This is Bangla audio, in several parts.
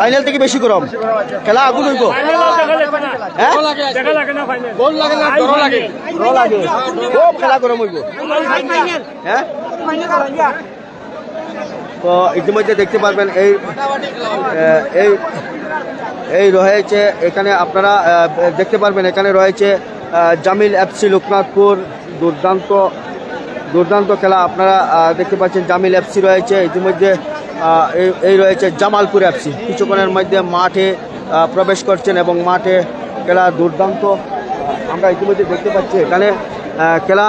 ফাইনাল থেকে বেশি গরম খেলা আগুন হইব খুব খেলা গরম হইব হ্যাঁ। তো ইতিমধ্যে দেখতে পারবেন এই রয়েছে এখানে আপনারা দেখতে পারবেন এখানে রয়েছে জামিল এফসি লোকনাথপুর দুর্দান্ত খেলা আপনারা দেখতে পাচ্ছেন। জামিল এফসি রয়েছে ইতিমধ্যে এই রয়েছে জামালপুর এফসি কিছুক্ষণের মধ্যে মাঠে প্রবেশ করছেন এবং মাঠে খেলা দুর্দান্ত আমরা ইতিমধ্যে দেখতে পাচ্ছি এখানে খেলা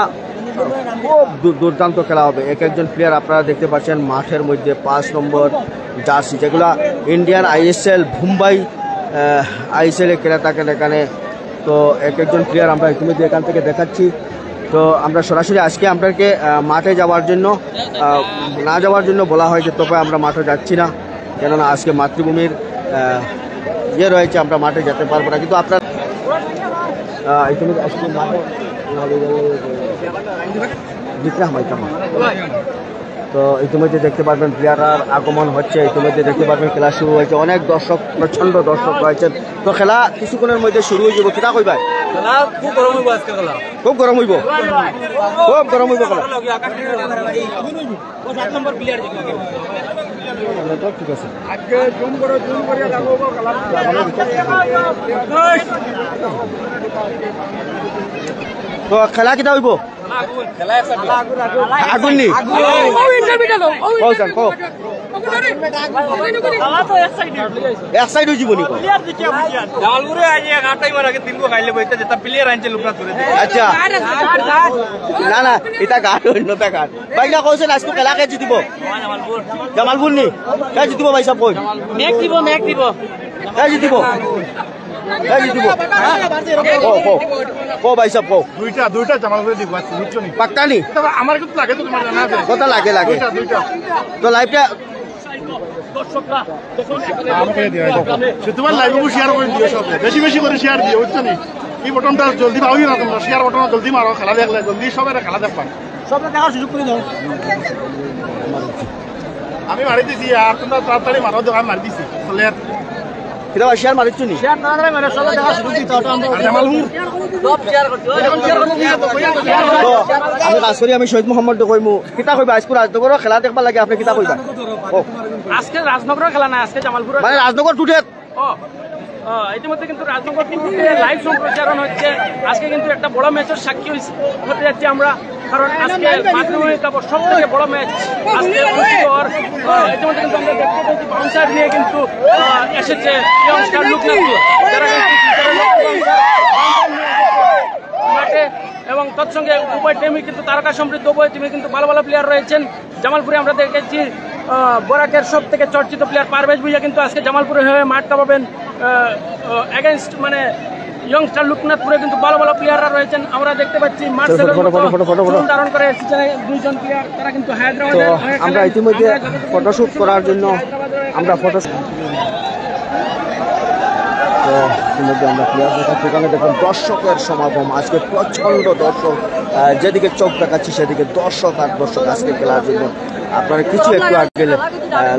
খুব দুর্দান্ত খেলা হবে। একজন প্লেয়ার আপনারা দেখতে পাচ্ছেন মাঠের মধ্যে 5 নম্বর জার্সি যেগুলা ইন্ডিয়ান আইএসএল মুম্বাই আইএসএলে খেলা থাকেন এখানে। তো একজন প্লেয়ার আমরা ইতিমধ্যে এখান থেকে দেখাচ্ছি। তো আমরা সরাসরি আজকে আপনাকে মাঠে যাওয়ার জন্য না যাওয়ার জন্য বলা হয়েছে, তবে আমরা মাঠে যাচ্ছি না কেননা আজকে মাতৃভূমির ইয়ে রয়েছে, আমরা মাঠে যেতে পারবো না। কিন্তু আপনার ইতিমধ্যে আজকে মাঠে তো ইতিমধ্যে দেখতে পারবেন প্লেয়াররা আগমন হচ্ছে, ইতিমধ্যে দেখতে পারবেন খেলা শুরু হয়েছে, অনেক দর্শক প্রচন্ড দর্শক রয়েছেন। তো খেলা কিছুক্ষণের মধ্যে শুরু হয়ে যাব। কিনা কইবা খুব গরম হইব আজকে খেলা, খুব গরম হইব, খুব গরম হইব খেলা। ঠিক আছে তো খেলা কিটা হইব আগুন নি এক সাইড হয়ে জীবনী আচ্ছা না না এটা ঘাট অন্যটা ঘাট ভাইনা কৈছেন আজকে খেলা কে জিতিব জামালপুর নি কে জিতিব ভাই সাহেব কই মেক দিব কে জিতিব ভাই সাহেব দুইটা জামালপুরে দিব পাক্কা নি আমার কিন্তু লাগে তো তোমার জানা আছে কথা লাগে তো লাইভটা তোমার লাইভ শেয়ার করে দিও সব বেশি করে শেয়ার দিও বুঝছো নি এই বটনটা জলদি পাওই না তোমরা শেয়ার বটন জলদি মারো খেলা দেখলে জলদি সবাই খেলা দেখবা সব দেখার সুযোগ করে দাও আমি মারি দিছি আর তোমরা তাড়াতাড়ি মারো তো আমি মারি দিছি চলে কিরা শেয়ার মারিছো নি শেয়ার না মানে সব দেখার সুযোগ দিতে তো আমরা জামালপুর সব শেয়ার করতে তো আমি কাজ করি আমি শহীদ মোহাম্মদ কইমু কিতা কইবা আজকে রাজনগরের খেলা দেখবা লাগে আপনি কিতা কইবা আজকে রাজনগরের খেলা না আজকে জামালপুর মানে রাজনগর টুটে ইতিমধ্যে কিন্তু রাজনগর টুটে লাইভ সম্প্রচারণ হচ্ছে। আজকে কিন্তু একটা বড় ম্যাচের সাক্ষী হতে যাচ্ছি আমরা, কারণ আজকে মাতৃভূমি কাপের সব থেকে বড় ম্যাচ আজকে ইতিমধ্যে কিন্তু আমরা দেখতে পাচ্ছি বাউন্সার নিয়ে কিন্তু এসেছে ইয়ংস্টার লোকনাথপুর যারা মাঠে এবং তৎসঙ্গে উভয় টিমই কিন্তু তারকা সমৃদ্ধ, উভয় টিমে কিন্তু ভালো ভালো প্লেয়ার রয়েছেন। জামালপুরে আমরা দেখেছি বরাকের সব থেকে চর্চিত প্লেয়ার পারভেজ ভুইয়া কিন্তু আজকে জামালপুরে হয়ে মাঠ কাঁপাবেন এগেনস্ট মানে ইয়ংস্টার লোকনাথপুরে কিন্তু ভালো ভালো প্লেয়াররা রয়েছেন। আমরা দেখতে পাচ্ছি মাঠ ধারণ করে দুইজন প্লেয়ার, তারা কিন্তু হায়দ্রাবাদে আমরা ইতিমধ্যে ফটোশুট করার জন্য আমরা ইতিমধ্যে আমরা প্লেয়ার দেখাচ্ছি। এখানে দেখুন দর্শকের সমাগম, আজকে প্রচন্ড দর্শক, যেদিকে চোখ দেখাচ্ছি সেদিকে দর্শক আর দর্শক আজকে খেলার জন্য। আপনারা কিছু একটু আগে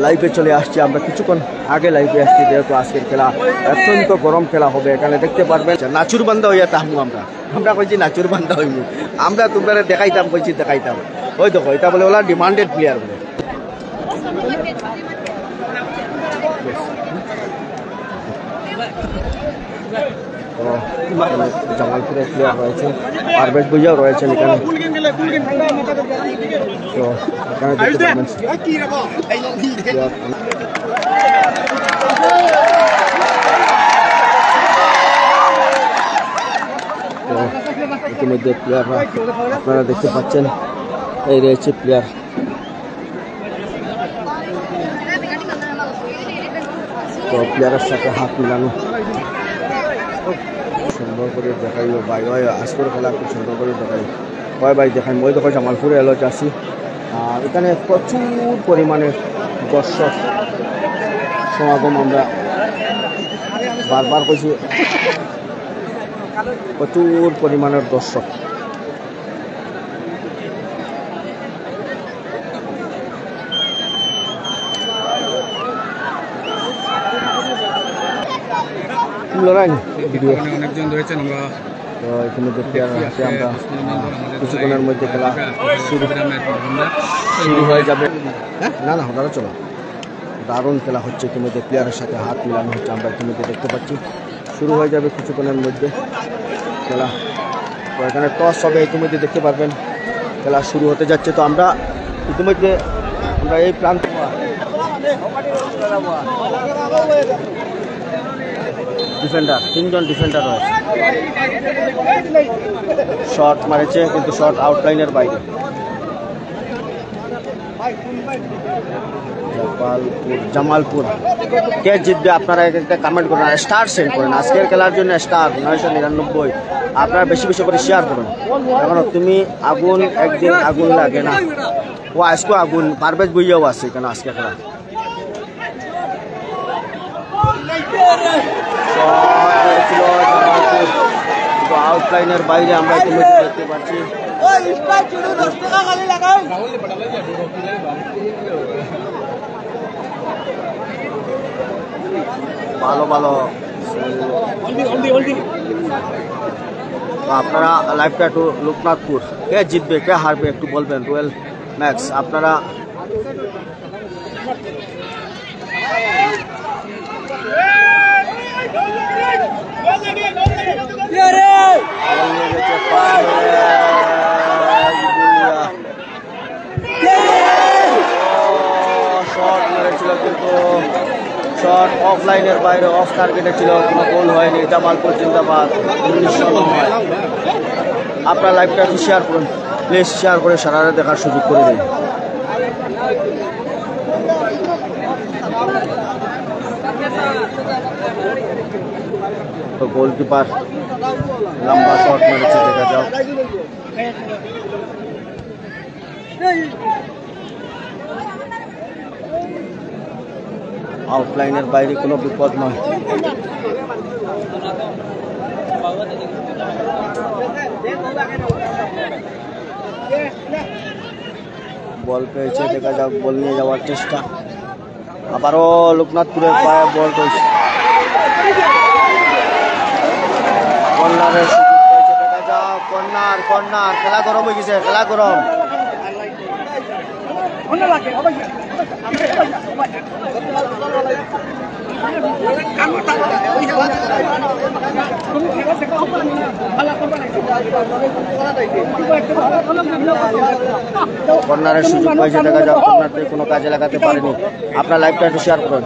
লাইভে চলে আসছি, আমরা কিছুক্ষণ আগে লাইভে আসছি, যেহেতু আজকের খেলা অত্যন্ত গরম খেলা হবে। এখানে দেখতে পারবেন নাচুর বান্ধা হইয়া তাহমু আমরা কইছি নাচুর বান্ধা হইমু, আমরা তোমরা দেখাইতাম কইছি দেখাইতাম। ওই দেখো এটা বলে ওলা ডিমান্ডেড প্লেয়ার বলে। জামালপুরের প্লেয়ার রয়েছে, পারভেজ ভুইয়াও রয়েছেন এখানে। তো এখানে দেখতে পাবেন ইতিমধ্যে প্লেয়াররা আপনারা দেখতে পাচ্ছেন, এই রয়েছে প্লেয়ার। তো প্লেয়ারের সাথে হাত মিলানো সুন্দর করে দেখাই ভাই, আজকের খেলা খুব সুন্দর করে দেখাই হয় ভাই দেখাই। মই দেখো জামালপুরে এলো যাচ্ছি, আর এখানে প্রচুর পরিমাণে দর্শক সমাগম, আমরা বারবার কইছি প্রচুর পরিমাণের দর্শক। ভিডিও অনেকজন রয়েছেন আমরা তো ইতিমধ্যে প্লেয়ার হাতে আমরা কিছুক্ষণের মধ্যে খেলা শুরু হয়ে যাবে। না না দাঁড়া চলো, দারুণ খেলা হচ্ছে ইতিমধ্যে, প্লেয়ারের সাথে হাত মিলানো হচ্ছে, আমরা ইতিমধ্যে দেখতে পাচ্ছি। শুরু হয়ে যাবে কিছুক্ষণের মধ্যে খেলা। তো এখানে টস হবে, ইতিমধ্যে দেখতে পারবেন খেলা শুরু হতে যাচ্ছে। তো আমরা ইতিমধ্যে আমরা এই প্রান্ত ডিফেন্ডার, 3 জন ডিফেন্ডার রয়েছে, শট মারেছে কিন্তু শট আউটলাইনের বাইরে। জামালপুর কে জিতবে আপনারা একটা কমেন্ট করুন, স্টার সেন্ড করেন। আজকের খেলার জন্য স্টার 999 আপনারা বেশি বেশি করে শেয়ার করুন। এখন তুমি আগুন একদিন আগুন লাগে না, ও আজকে আগুন পারভেজ বইয়াও আছে কেন আজকে খেলা। আউটলাইনের বাইরে আমরা ইতিমধ্যে দেখতে পাচ্ছি। ভালো ভালো আপনারা লাইভটা একটু লোকনাথপুর কে জিতবে কে হারবে একটু বলবেন। রয়্যাল ম্যাক্স আপনারা শট মেরেছিল কিন্তু শট অফলাইনের বাইরে, অফ টার্গেটে ছিল, কোনো গোল হয়নি। জামালপুর জিন্দাবাদ 1909। আপনার লাইভটা একটু শেয়ার করুন প্লিজ, শেয়ার করে সারা দেখার সুযোগ করে দিন। তো গোলকিপার লম্বা শট মেরেছে, দেখা যাও। আউটলাইনের বাইরে কোনো বিপদ নয়। বল পেয়েছে, দেখা যাক, বল নিয়ে যাওয়ার চেষ্টা। আবারও লোকনাথপুরের পায়ে বল পেয়েছে, কর্নারের সুযোগ পেয়েছে, দেখা যাক। কর্নার কর্নার, খেলা গরম হয়ে গেছে, খেলা গরম। কর্নারের সুযোগ পাইছে, দেখা যাক। কর্নারতে কোনো কাজে লাগাতে পারেনি। আপনার লাইভটা একটু শেয়ার করুন।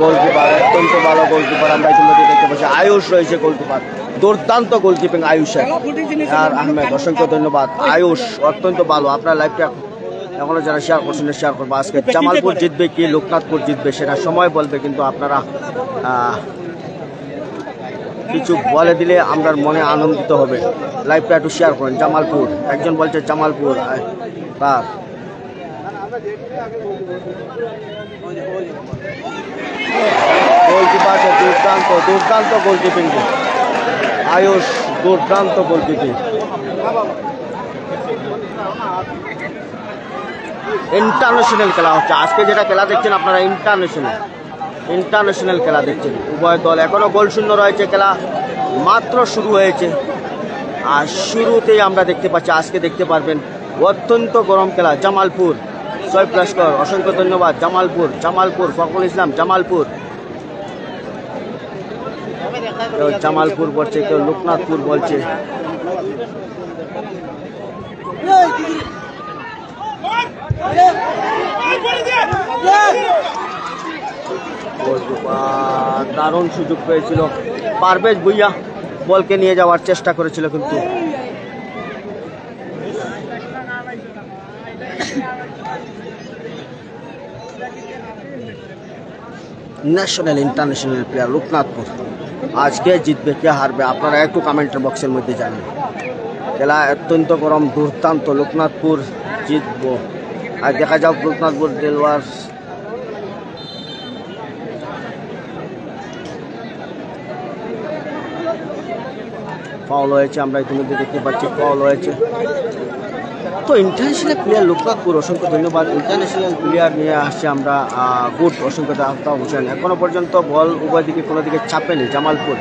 গোলকিপার অত্যন্ত ভালো গোলকিপার, আমরা ইতিমধ্যে দেখতে পাচ্ছি। আয়ুষ রয়েছে গোলকিপার, দুর্দান্ত গোলকিপিং আয়ুষের। আর আহমেদ অসংখ্য ধন্যবাদ। আয়ুষ অত্যন্ত ভালো। আপনার লাইভটা এখনো যারা শেয়ার করছেন শেয়ার করবো। আজকে জামালপুর জিতবে কি লোকনাথপুর জিতবে সেটা সময় বলবে, কিন্তু আপনারা কিছু বলে দিলে আমরা মনে আনন্দিত হবে। লাইভটা একটু শেয়ার করেন। জামালপুর, একজন বলছে জামালপুর তার গোলকিপার দুর্দান্ত দুর্দান্ত গোলকিপিং, আয়ুষ দুর্দান্ত গোলকিপিং। ইন্টারন্যাশনাল খেলা হচ্ছে আজকে, যেটা খেলা দেখছেন আপনারা ইন্টারন্যাশনাল খেলা দেখছেন। উভয় দল এখনো গোল শূন্য রয়েছে, খেলা মাত্র শুরু হয়েছে। আর শুরুতেই আমরা দেখতে পাচ্ছি, আজকে দেখতে পারবেন অত্যন্ত গরম খেলা। জামালপুর সৈয়দ লস্কর অসংখ্য ধন্যবাদ। জামালপুর ফখরুল ইসলাম, জামালপুর বলছে, কেউ লোকনাথপুর বলছে। দারুণ সুযোগ পেয়েছিল পারভেজ ভুইয়া, বলকে নিয়ে যাওয়ার চেষ্টা করেছিল কিন্তু ন্যাশনাল ইন্টারন্যাশনাল প্লেয়ার লোকনাথপুর আজকে জিতবে কে হারবে আপনারা একটু কমেন্টের বক্সের মধ্যে জানান। খেলা অত্যন্ত গরম, দুর্দান্ত। লোকনাথপুর জিতবো, আর দেখা যাক লোকনাথপুর দেলওয়ার ফাউল হয়েছে, আমরা ইতিমধ্যে দেখতে পাচ্ছি ফাউল হয়েছে। তো ইন্টারন্যাশনাল প্লেয়ার লোকনাথপুর, অসংখ্য ধন্যবাদ। ইন্টারন্যাশনাল প্লেয়ার নিয়ে আসছে আমরা গুড, অসংখ্য আফতাব হোসেন। এখনো পর্যন্ত বল উভয় দিকে কোনো দিকে চাপেনি জামালপুর।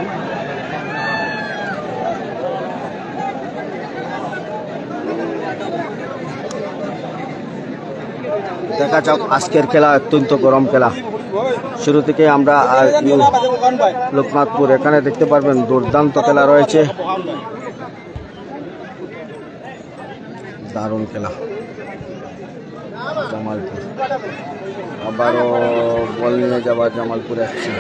দেখা যাক আজকের খেলা অত্যন্ত গরম খেলা। শুরু থেকে আমরা লোকনাথপুর এখানে দেখতে পারবেন দুর্দান্ত খেলা রয়েছে, দারুণ খেলা। জামালপুর আবারও বল নিয়ে যাওয়া, জামালপুরে আসছে।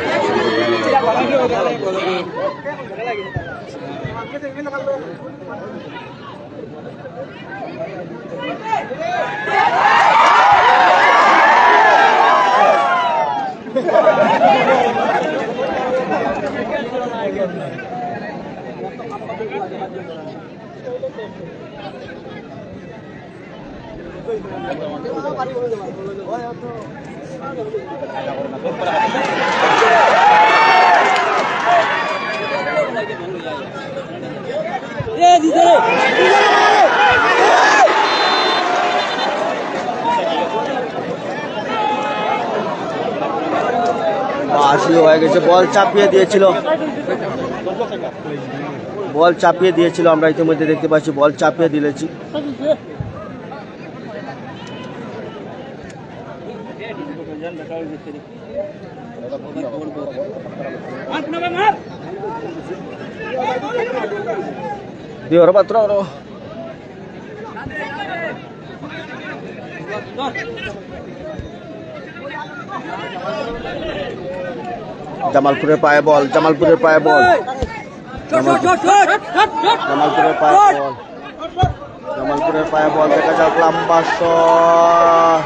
আসলে হয়ে গেছে, বল চাপিয়ে দিয়েছিল, বল চাপিয়ে দিয়েছিল। আমরা ইতিমধ্যে দেখতে পাচ্ছি বল চাপিয়ে দিয়েছি। জামালপুরের পায়ে বল, জামালপুরের পায়ে বল, জামালপুরের পায়ে বল, জামালপুরের পায়ে বল। দেখা যাক লম্বা শট,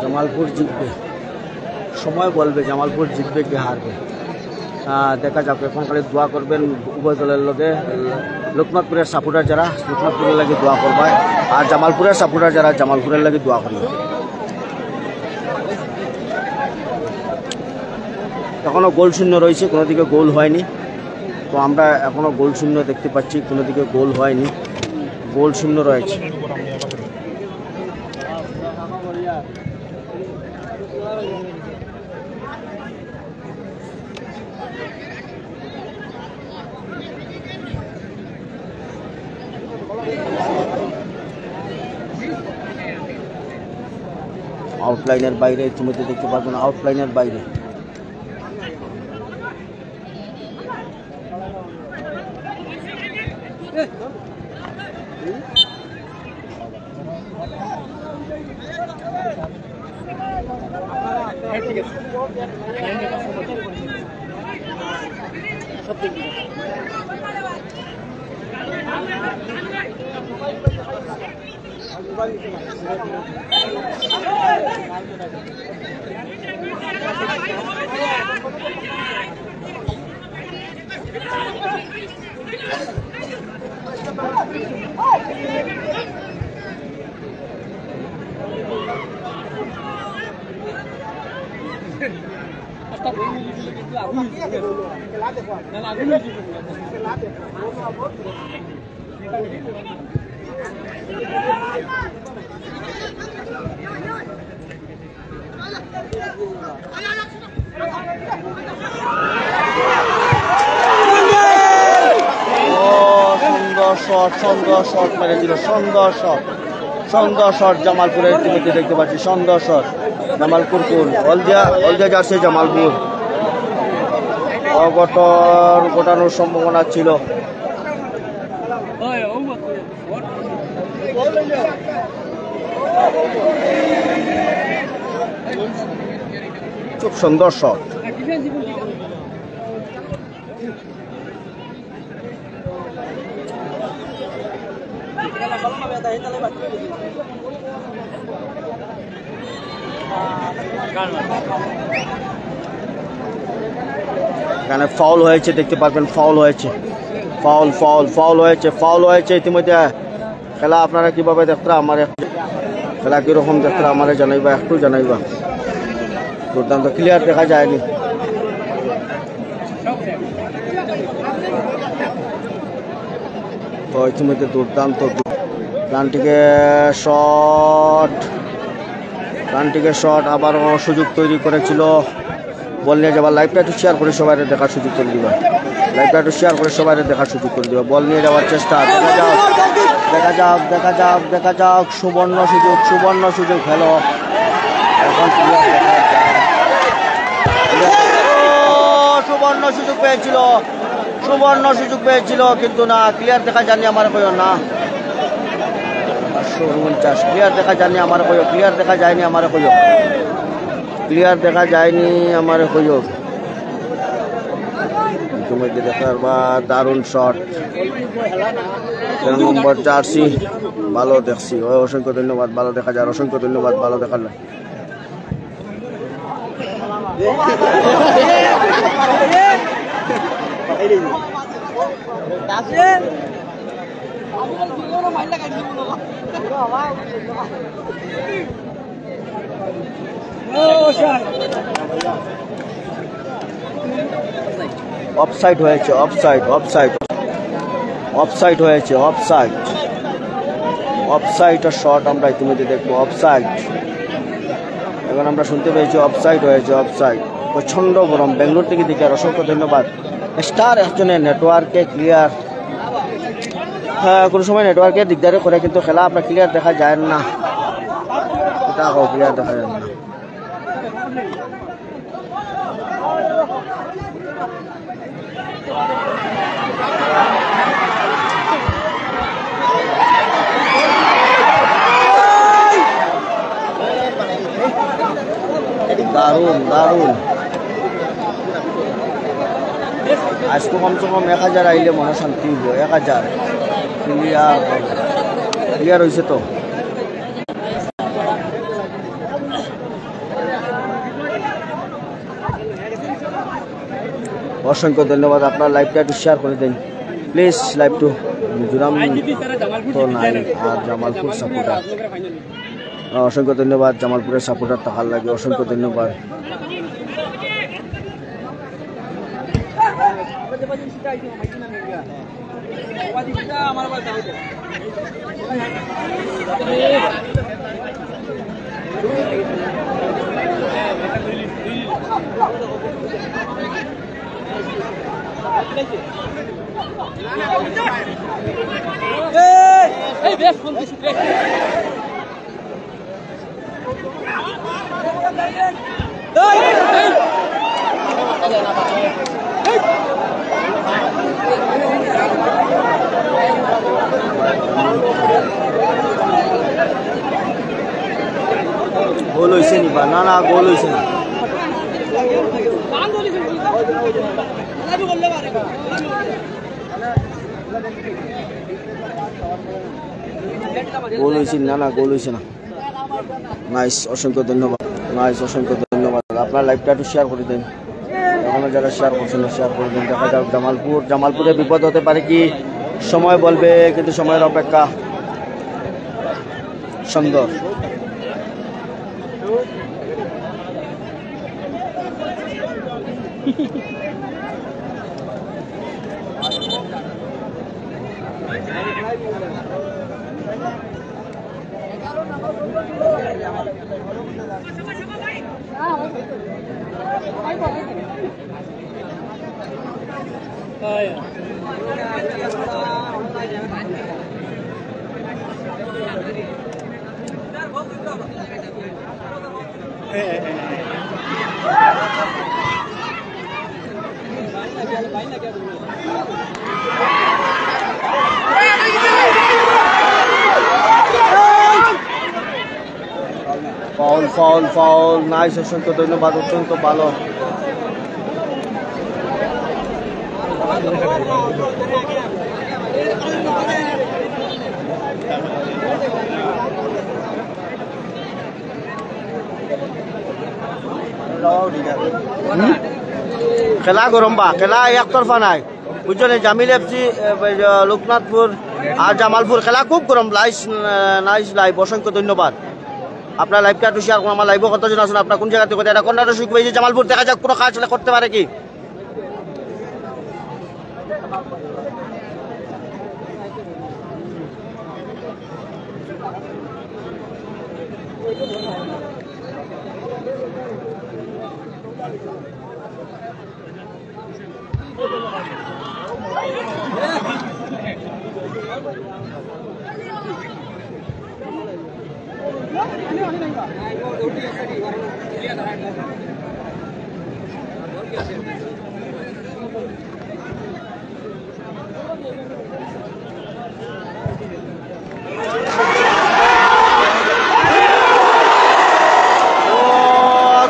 জামালপুর জিতবে, সময় বলবে জামালপুর জিতবে কি হারবে। দেখা যাক, এখন খালি দোয়া করবেন উভয় দলের লোকে। লোকনাথপুরের সাপোর্টার যারা লোকনাথপুরের লাগে দোয়া করবে, আর জামালপুরের সাপোর্টার যারা জামালপুরের লাগে দোয়া করবে। এখনও গোল শূন্য রয়েছে, কোনো দিকে গোল হয়নি। তো আমরা এখনও গোল শূন্য দেখতে পাচ্ছি, কোনো দিকে গোল হয়নি, গোল শূন্য রয়েছে। আউটলাইনের বাইরে ইতিমধ্যে দেখতে পারবেন, আউটলাইনের বাইরে। সুন্দর শট মেরেছিল, সুন্দর শট জামালপুরের ইতিমধ্যে দেখতে পাচ্ছি, সুন্দর শট। জামালপুর কোন হলদিয়া যাচ্ছে, জামালপুর অঘটন ঘটানোর সম্ভাবনা ছিল। খুব সুন্দর শট। এখানে ফাউল হয়েছে, দেখতে পারবেন ফাউল হয়েছে, ফাউল হয়েছে ইতিমধ্যে। খেলা আপনারা কিভাবে দেখতে আমার খেলা কিরকম দেখতে আমার জানাইবা, একটু জানাইবা। দুর্দান্ত ক্লিয়ার দেখা যায়নি। তো ইতিমধ্যে দুর্দান্ত রানটিকে শট আবারও সুযোগ তৈরি করেছিল। বল নিয়ে যাবার লাইভটা একটু শেয়ার করে সবাই দেখার সুযোগ করে দিবা, বল নিয়ে যাওয়ার চেষ্টা। দেখা যাক সুবর্ণ সুযোগ হলো এখন। সুবর্ণ সুযোগ পেয়েছিল কিন্তু না, ক্লিয়ার দেখা যায়নি আমার কয় না। 549 ক্লিয়ার দেখা যায়নি আমার কয়। ইতিমধ্যে দেখার বা দারুণ শট, নম্বর জার্সি ভালো দেখছি। অসংখ্য ধন্যবাদ, ভালো দেখা যায়, অসংখ্য ধন্যবাদ, ভালো দেখার। অফসাইড হয়েছে, অফসাইড শট আমরা ইতিমধ্যে দেখবো। অফসাইড এখন আমরা শুনতে পেয়েছি অফসাইড হয়েছে। প্রচন্ড গরম বেঙ্গলোর থেকে দেখে আর অসংখ্য ধন্যবাদ। স্টার একজনের নেটওয়ার্কে ক্লিয়ার, কোনো সময় নেটওয়ার্কের দিকদারি করে কিন্তু খেলা আপনার ক্লিয়ার দেখা যায় না, ক্লিয়ার দেখা যায় না। দারুণ আজকে কমসে কম 1000 আইলে মনে শান্তি হইব। 1000 ক্লিয়ার হয়েছে তো। অসংখ্য ধন্যবাদ, আপনার লাইভটা একটু শেয়ার করে দিন প্লিজ। লাইভ টু মিজোরাম তো নাই আর জামালপুর সাপোর্টার, অসংখ্য ধন্যবাদ। জামালপুরের সাপোর্টার থাকার লাগে অসংখ্য ধন্যবাদ। গোল হয়েছে নি বা না গোল হয়েছে না। গোল হয়েছে না গোল হয়েছে না। নাইস, অসংখ্য ধন্যবাদ, আপনার লাইভটা একটু শেয়ার করে দেন। এখনো যারা শেয়ার করছেন না শেয়ার করে দেন। দেখা যাক জামালপুরে বিপদ হতে পারে কি, সময় বলবে, কিন্তু সময়ের অপেক্ষা। সুন্দর ফাউল নাইস, অসংখ্য ধন্যবাদ, অত্যন্ত ভালো। খেলা গরম বা খেলা একতরফা নাই বুঝছেন জামিল এফসি লোকনাথপুর আর জামালপুর খেলা খুব গরম নাইস লাইভ অসংখ্য ধন্যবাদ আপনার লাইভটা একটু শেয়ার করুন আমার লাইভও কতজন আসুন আপনার কোন জায়গা থেকে এটা কন্যাটা সুখ পেয়েছে জামালপুর দেখা যাক কোনো কাজ করতে পারে কি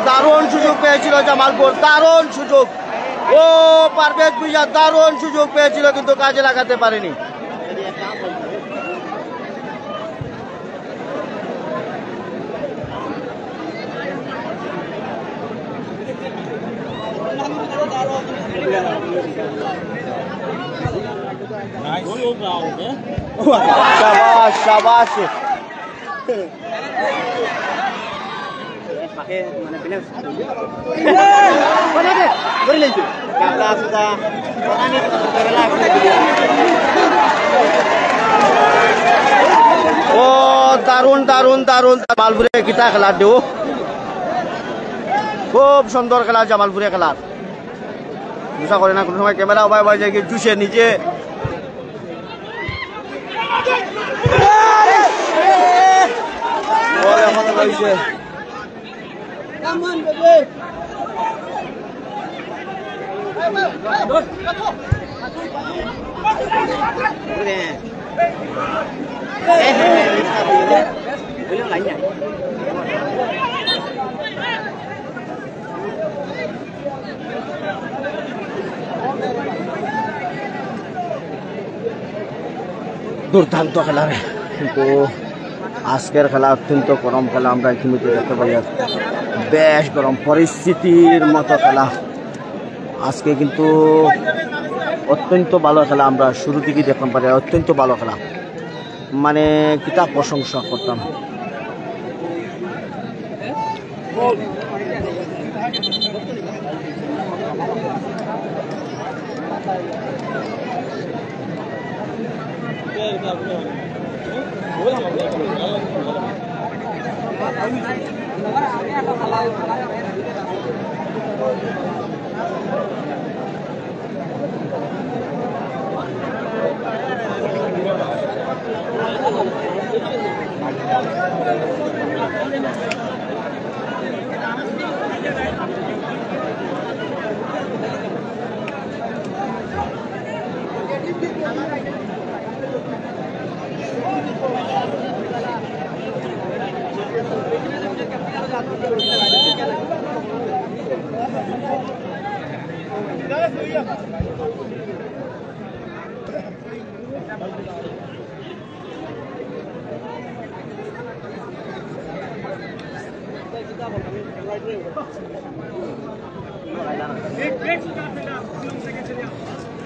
দারুণ সুযোগ পেয়েছিল জামালপুর দারুণ সুযোগ ও পারভেজ ভুঁইয়া দারুণ সুযোগ পেয়েছিল কিন্তু কাজে লাগাতে পারেনি शाबाश शाबाश ও দারুণ দারুণ দারুণ জামালপুরে কিতা খেলা দেও খুব সুন্দর খেলা জামালপুরে খেলা বুঝা করে না কোনো সময় ক্যামেরা উপায় পাই যায় জুসে নিজে দুর্দান্ত খেলা কিন্তু আজকের খেলা অত্যন্ত গরম খেলা আমরা ইতিমধ্যে দেখতে পাই বেশ গরম পরিস্থিতির মতো খেলা আজকে কিন্তু অত্যন্ত ভালো খেলা আমরা শুরু থেকেই দেখলাম পারি অত্যন্ত ভালো খেলা মানে কিতা প্রশংসা করতাম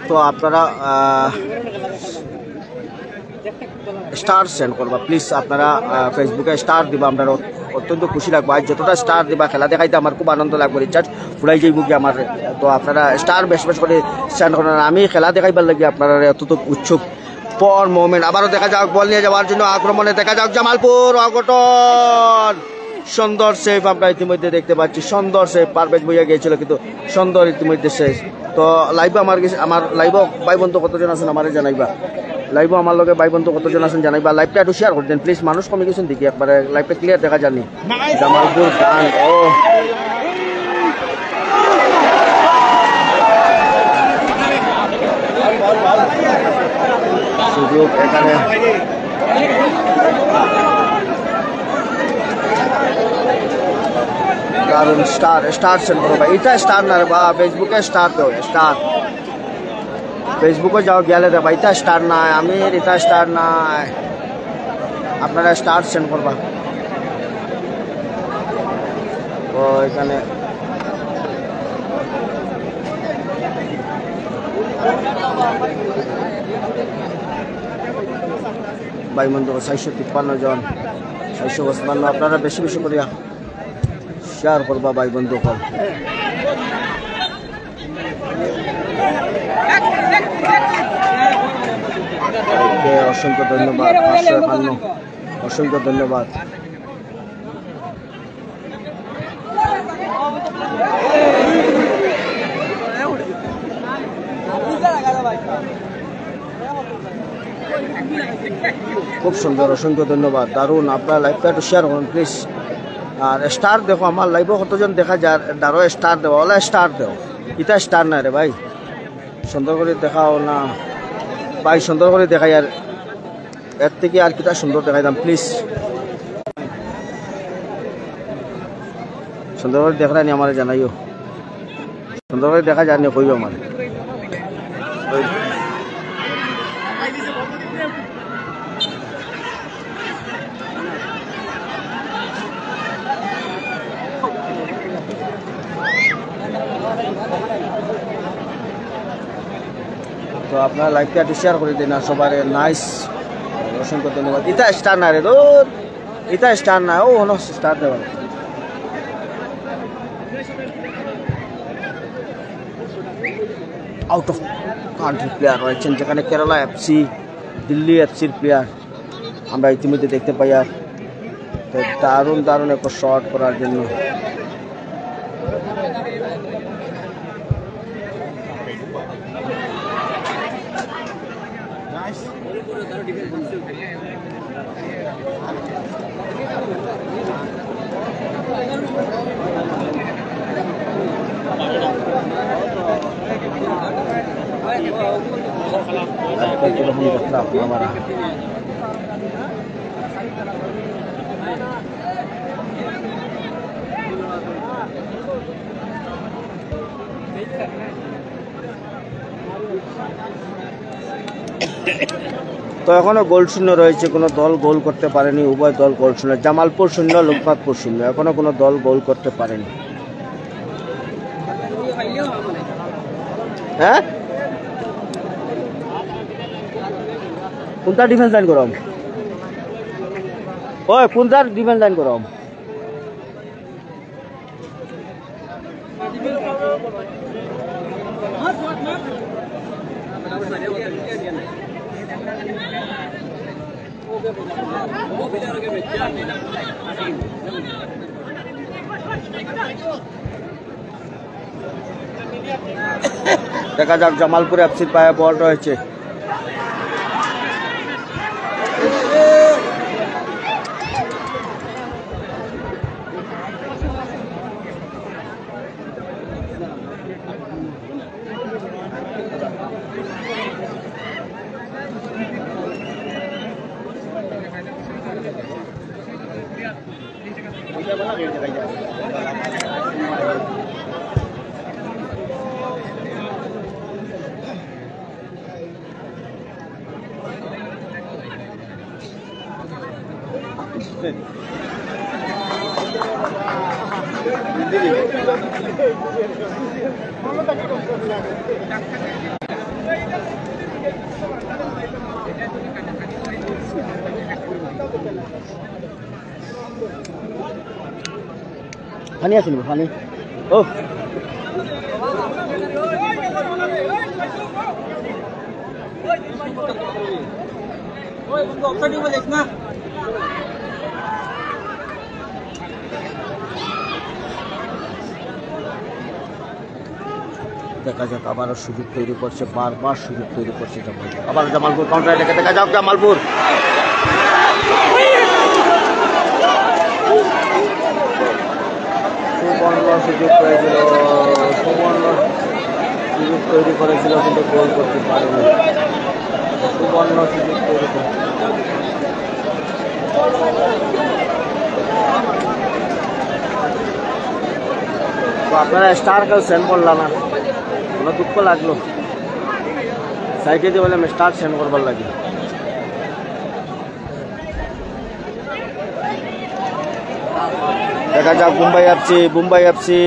তো আপনারা স্টার সেন্ড করবা প্লিজ আপনারা ফেসবুকে স্টার দিবা আমরা অত্যন্ত খুশি লাগবো আজ যতটা স্টার দিবা খেলা দেখাইতে আমার খুব আনন্দ লাগবে রিচার্জ ফুরাই যাই মুখে আমার তো আপনারা স্টার বেশ বেশ করে সেন্ড করেন আমি খেলা দেখাইবার লাগে আপনারা এতটুক উৎসুক পর মোমেন্ট আবারও দেখা যাক বল নিয়ে যাওয়ার জন্য আক্রমণে দেখা যাক জামালপুর অঘটন সুন্দর সেভ আমরা ইতিমধ্যে দেখতে পাচ্ছি সুন্দর সেভ পারভেজ ভুঁইয়া গিয়েছিল কিন্তু সুন্দর ইতিমধ্যে শেষ তো লাইভ আমার লাইভ ভাই বন্ধু কতজন আছেন আমারে জানাইবা লাইভ আমার লগে ভাই বন্ধু কতজন আছেন জানাইবা লাইভটা একটু শেয়ার করতেন প্লিজ মানুষ কমে গেছেন দেখি একবারে লাইভটা ক্লিয়ার দেখা যায়নি জামালপুর গান ও সুযোগ এখানে দারুণ স্টার সেন্ড করো ভাই এটা স্টার না রে বা ফেসবুকে স্টার তো স্টার ফেসবুকে যাও গেলে রে ভাই এটা স্টার নাই আমি এটা স্টার নাই আপনারা স্টার সেন্ড করবা তো এখানে ভাই বন্ধু 453 জন 455 আপনারা বেশি বেশি করিয়া শেয়ার করবা ভাই বন্ধু কল অসংখ্য ধন্যবাদ 551 অসংখ্য ধন্যবাদ খুব সুন্দর অসংখ্য ধন্যবাদ দারুণ আপনার লাইভটা একটু শেয়ার করুন প্লিজ আর স্টার দেখো আমার লাইভে কতজন দেখা যায় দারো স্টার দেওয়া ওলা স্টার দেও এটা স্টার না রে ভাই সুন্দর করে দেখাও না ভাই সুন্দর করে দেখাই আর এর থেকে আর কিটা সুন্দর দেখাই দাম প্লিজ সুন্দর করে দেখানি আমার জানাইও সুন্দর করে দেখা যায় না কইও আমার তো আপনারা লাইভটা একটু শেয়ার করে দিন আর সবার নাইস অসংখ্য ধন্যবাদ এটা স্টার না রে দূর এটা স্টার না ও হলো স্টার দেওয়া আউট অফ কান্ট্রি প্লেয়ার রয়েছেন যেখানে কেরালা এফসি দিল্লি এফসির প্লেয়ার আমরা ইতিমধ্যে দেখতে পাই আর তো দারুণ দারুণ একটা শট করার জন্য কিরকম দেখলাম আমরা তো এখনো গোল শূন্য রয়েছে কোনো দল গোল করতে পারেনি উভয় দল গোল শূন্য জামালপুর 0 লোকনাথপুর 0 এখনো কোনো দল গোল করতে পারেনি হ্যাঁ কোনটা ডিফেন্স লাইন করম ওই কোনটা ডিফেন্স লাইন করম দেখা যাক জামালপুর এফসির পায়ে বল রয়েছে পানি আছে না পানি ও ওই বন্ধু অফসাইড হবে দেখ না দেখা যাক আবারও সুযোগ তৈরি করছে বারবার সুযোগ তৈরি করছে আবার জামালপুর কাউন্টার থেকে দেখা যাক জামালপুর সুবর্ণ সুযোগ পেয়েছিল সুবর্ণ সুযোগ তৈরি করেছিল কিন্তু গোল করতে পারেনি সুবর্ণ সুযোগ তৈরি করে তো আপনারা স্টার কেউ সেন্ড করলাম না কোনো দুঃখ লাগলো সাইডে দিয়ে বলে আমি স্টার সেন্ড করবার লাগে দেখা যাক মুম্বাই এফসি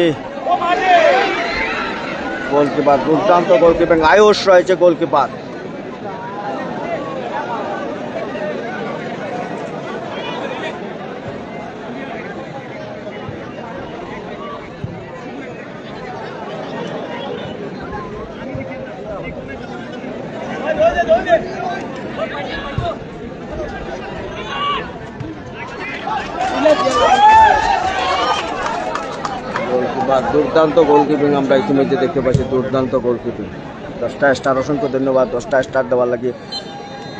গোলকিপার দুর্দান্ত গোলকিপিং, আয়ুষ রয়েছে গোলকিপার। দুর্দান্ত গোলকিপিং আমরা ইতিমধ্যে দেখতে পাচ্ছি, দুর্দান্ত গোলকিপিং। 10টা স্টার, অসংখ্য ধন্যবাদ। 10টা স্টার দেওয়ার লাগে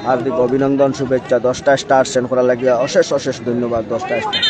হার্দিক অভিনন্দন, শুভেচ্ছা। 10টা স্টার সেন্ড করার লাগে অশেষ ধন্যবাদ। 10টা স্টার।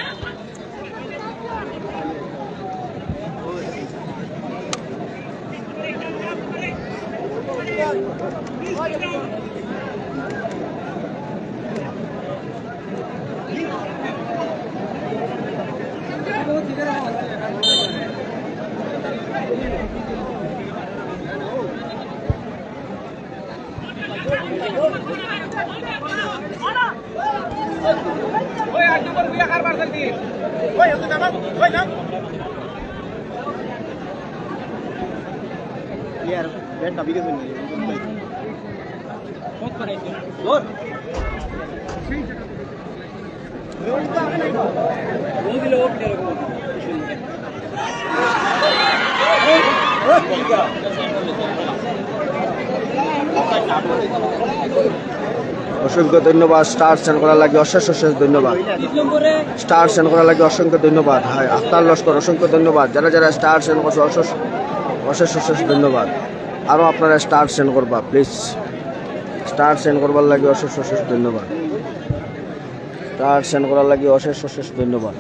অসংখ্য ধন্যবাদ স্টার সেন্ড করার লাগে অশেষ ধন্যবাদ। স্টার সেন্ড করার লাগে অসংখ্য ধন্যবাদ। হাই আখতার লস্কর, অসংখ্য ধন্যবাদ। যারা স্টার সেন্ড করছে অশেষ ধন্যবাদ। আরও আপনারা স্টার সেন্ড করবা প্লিজ। স্টার সেন্ড করবার লাগে অশেষ ধন্যবাদ। স্টার সেন্ড করার লাগে অশেষ ধন্যবাদ।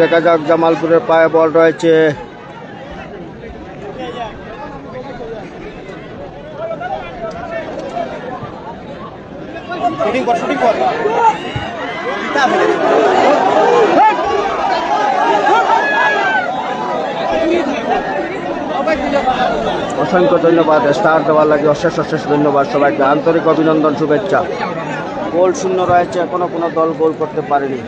দেখা যাক জামালপুরের পায়ে বল রয়েছে। অসংখ্য ধন্যবাদ স্টার দেওয়ার লাগে অশেষ ধন্যবাদ সবাইকে। আন্তরিক অভিনন্দন, শুভেচ্ছা। গোল শূন্য রয়েছে, এখনো কোনো দল গোল করতে পারেনি।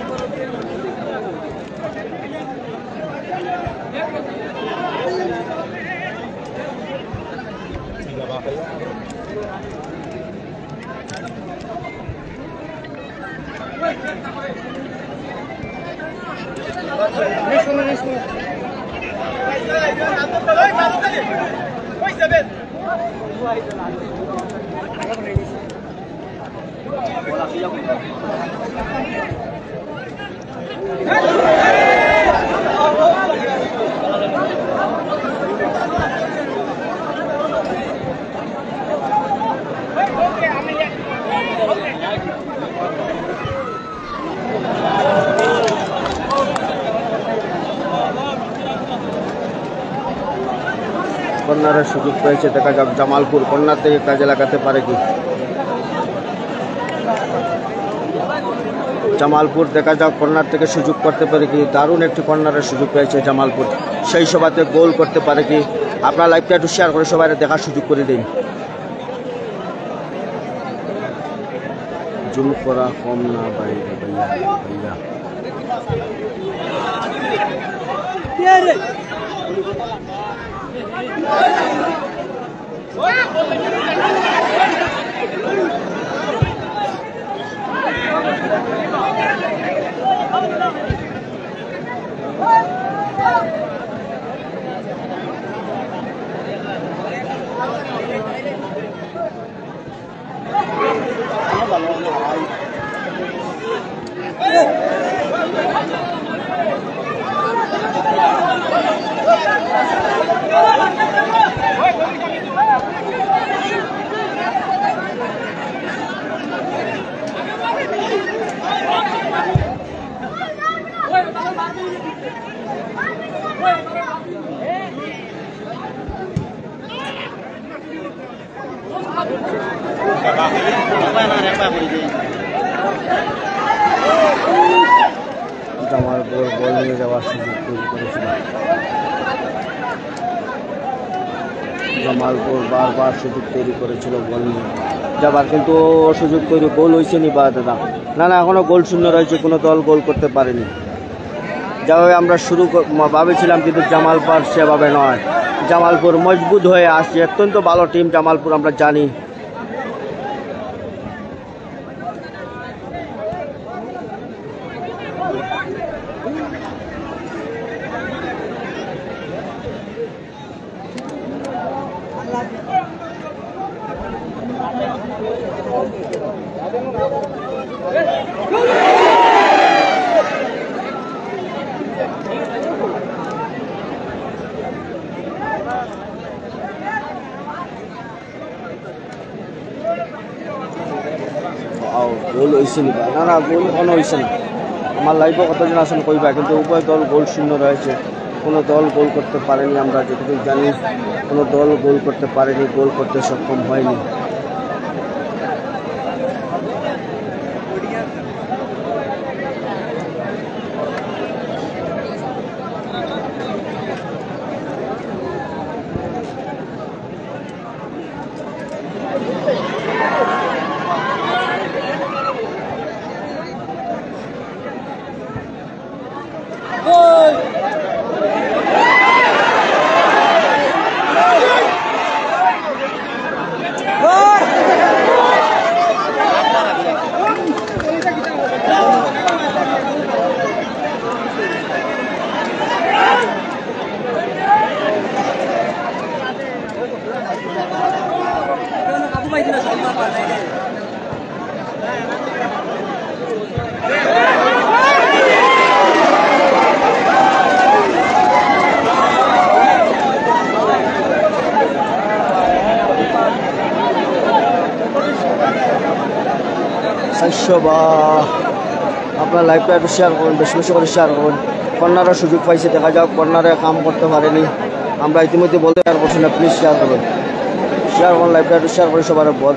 কর্নারের সুযোগ পেয়েছে, দেখা যাক জামালপুর কর্নার থেকে কাজে লাগাতে পারে কি। জামালপুর দেখা যাক কর্নার থেকে সুযোগ করতে পারে কি। দারুণ একটি কর্নারের সুযোগ পেয়েছে জামালপুর, সেই সভাতে গোল করতে পারে কি। আপনার লাইভটা একটু শেয়ার করে সবাই দেখার সুযোগ করে দিন। জুম করা কম না বাইরে ভাইয়া। জামালপুর গোল নিয়ে যাওয়ার সুযোগ তৈরি করেছিল। জামালপুর বারবার সুযোগ তৈরি করেছিল গোল নিয়ে যাবার, কিন্তু সুযোগ তৈরি গোল হয়েছে নি বা দাদা? না না, এখনো গোল শূন্য রয়েছে, কোনো দল গোল করতে পারেনি। যেভাবে আমরা শুরু ভাবেছিলাম, কিন্তু জামালপুর সেভাবে নয়। জামালপুর মজবুত হয়ে আসছে, অত্যন্ত ভালো টিম জামালপুর, আমরা জানি। গোল হয়েছে নি? না না, গোল এখনো হয়েছে না। আমার লাইফে কতজন আসেন কইবা, কিন্তু উভয় দল গোল শূন্য রয়েছে। কোনো দল গোল করতে পারেনি, আমরা যেটুকু জানি কোনো দল গোল করতে পারেনি, গোল করতে সক্ষম হয়নি। আপনার লাইভটা একটু শেয়ার করুন, বেশি বেশি করে শেয়ার করুন। কর্নারের সুযোগ পাইছে, দেখা যাক কর্নারে কাম করতে পারেনি, আমরা ইতিমধ্যে বলতে শেয়ার করছি না, প্লিজ শেয়ার করুন, শেয়ার করুন, লাইভটা একটু শেয়ার করে সবার বল।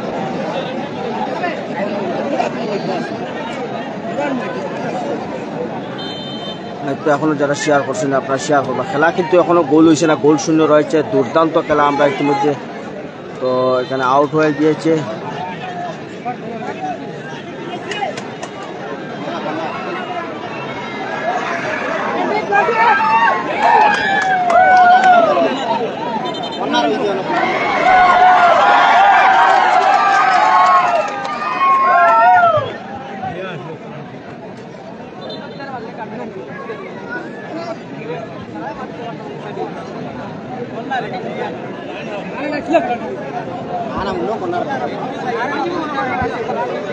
লাইভটা এখনো যারা শেয়ার করছেন আপনারা শেয়ার করবেন। খেলা কিন্তু এখনো গোল হয়েছে না, গোল শূন্য রয়েছে, দুর্দান্ত খেলা। আমরা ইতিমধ্যে তো এখানে আউট হয়ে গিয়েছে।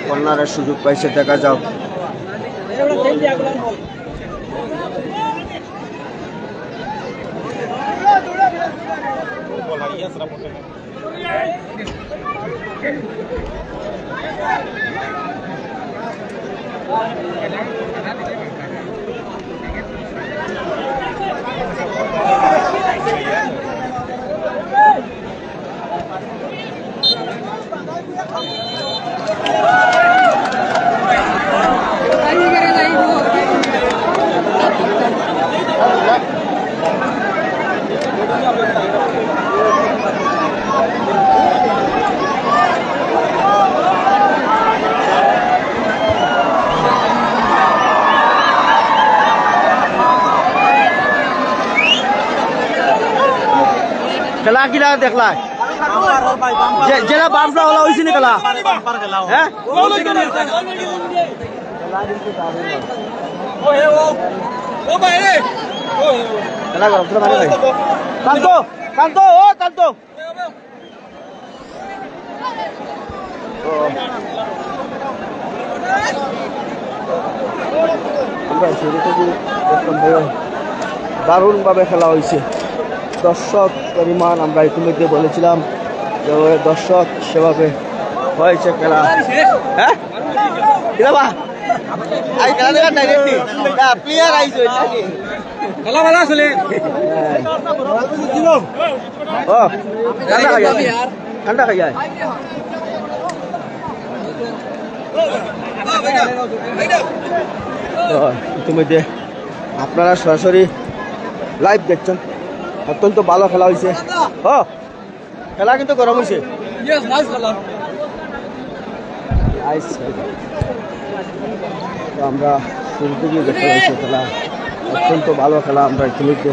কর্নারের সুযোগ পাইছে, দেখা যাও। খেলা কিনা দেখলা যেটা বামটা হলা হয়েছে নি খেলা? হ্যাঁ, কান্ত কান্ত ও কান্ত দারুণ ভাবে খেলা হয়েছে। দর্শক পরিমাণ আমরা ইতিমধ্যে বলেছিলাম যে দর্শক সেভাবে হয়েছে খেলা। হ্যাঁ কিবা আই খেলা দেখা ডাইরেক্টলি প্লেয়ার আইছে খেলা ভালো আসলে ও ঠান্ডা খাই যায় ইতিমধ্যে আপনারা সরাসরি লাইভ দেখছেন। অত্যন্ত ভালো খেলা হয়েছে। খেলা কিন্তু গরম হয়েছে। আমরা শুরু থেকেই দেখতে পাচ্ছি খেলা অত্যন্ত ভালো খেলা। আমরা ইতিমধ্যে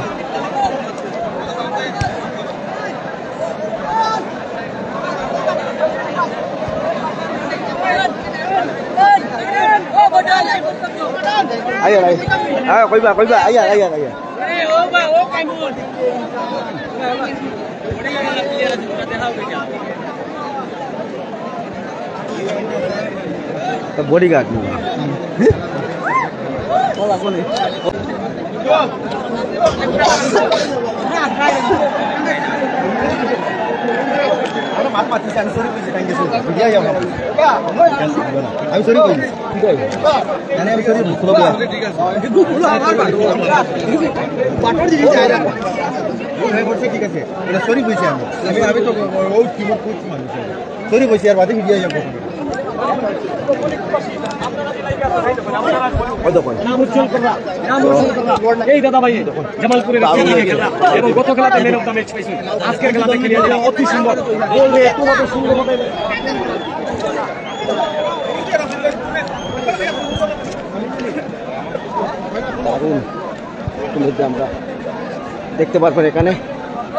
কইবা আইয়া বডিগার্ড আমি সরি কই আমি সরি ঠিক আছে এটা সরি কইছি আমি তো সরি কইছি আর বাদে ভিডিও যাবো এই দাদা ভাই জামালপুরের এবং গত খেলাতে ম্যান অফ দ্য ম্যাচ পাইছি। আজকের খেলাতে খেলিয়ে দিলাম অতি সুন্দর মধ্যে আমরা দেখতে পারবেন এখানে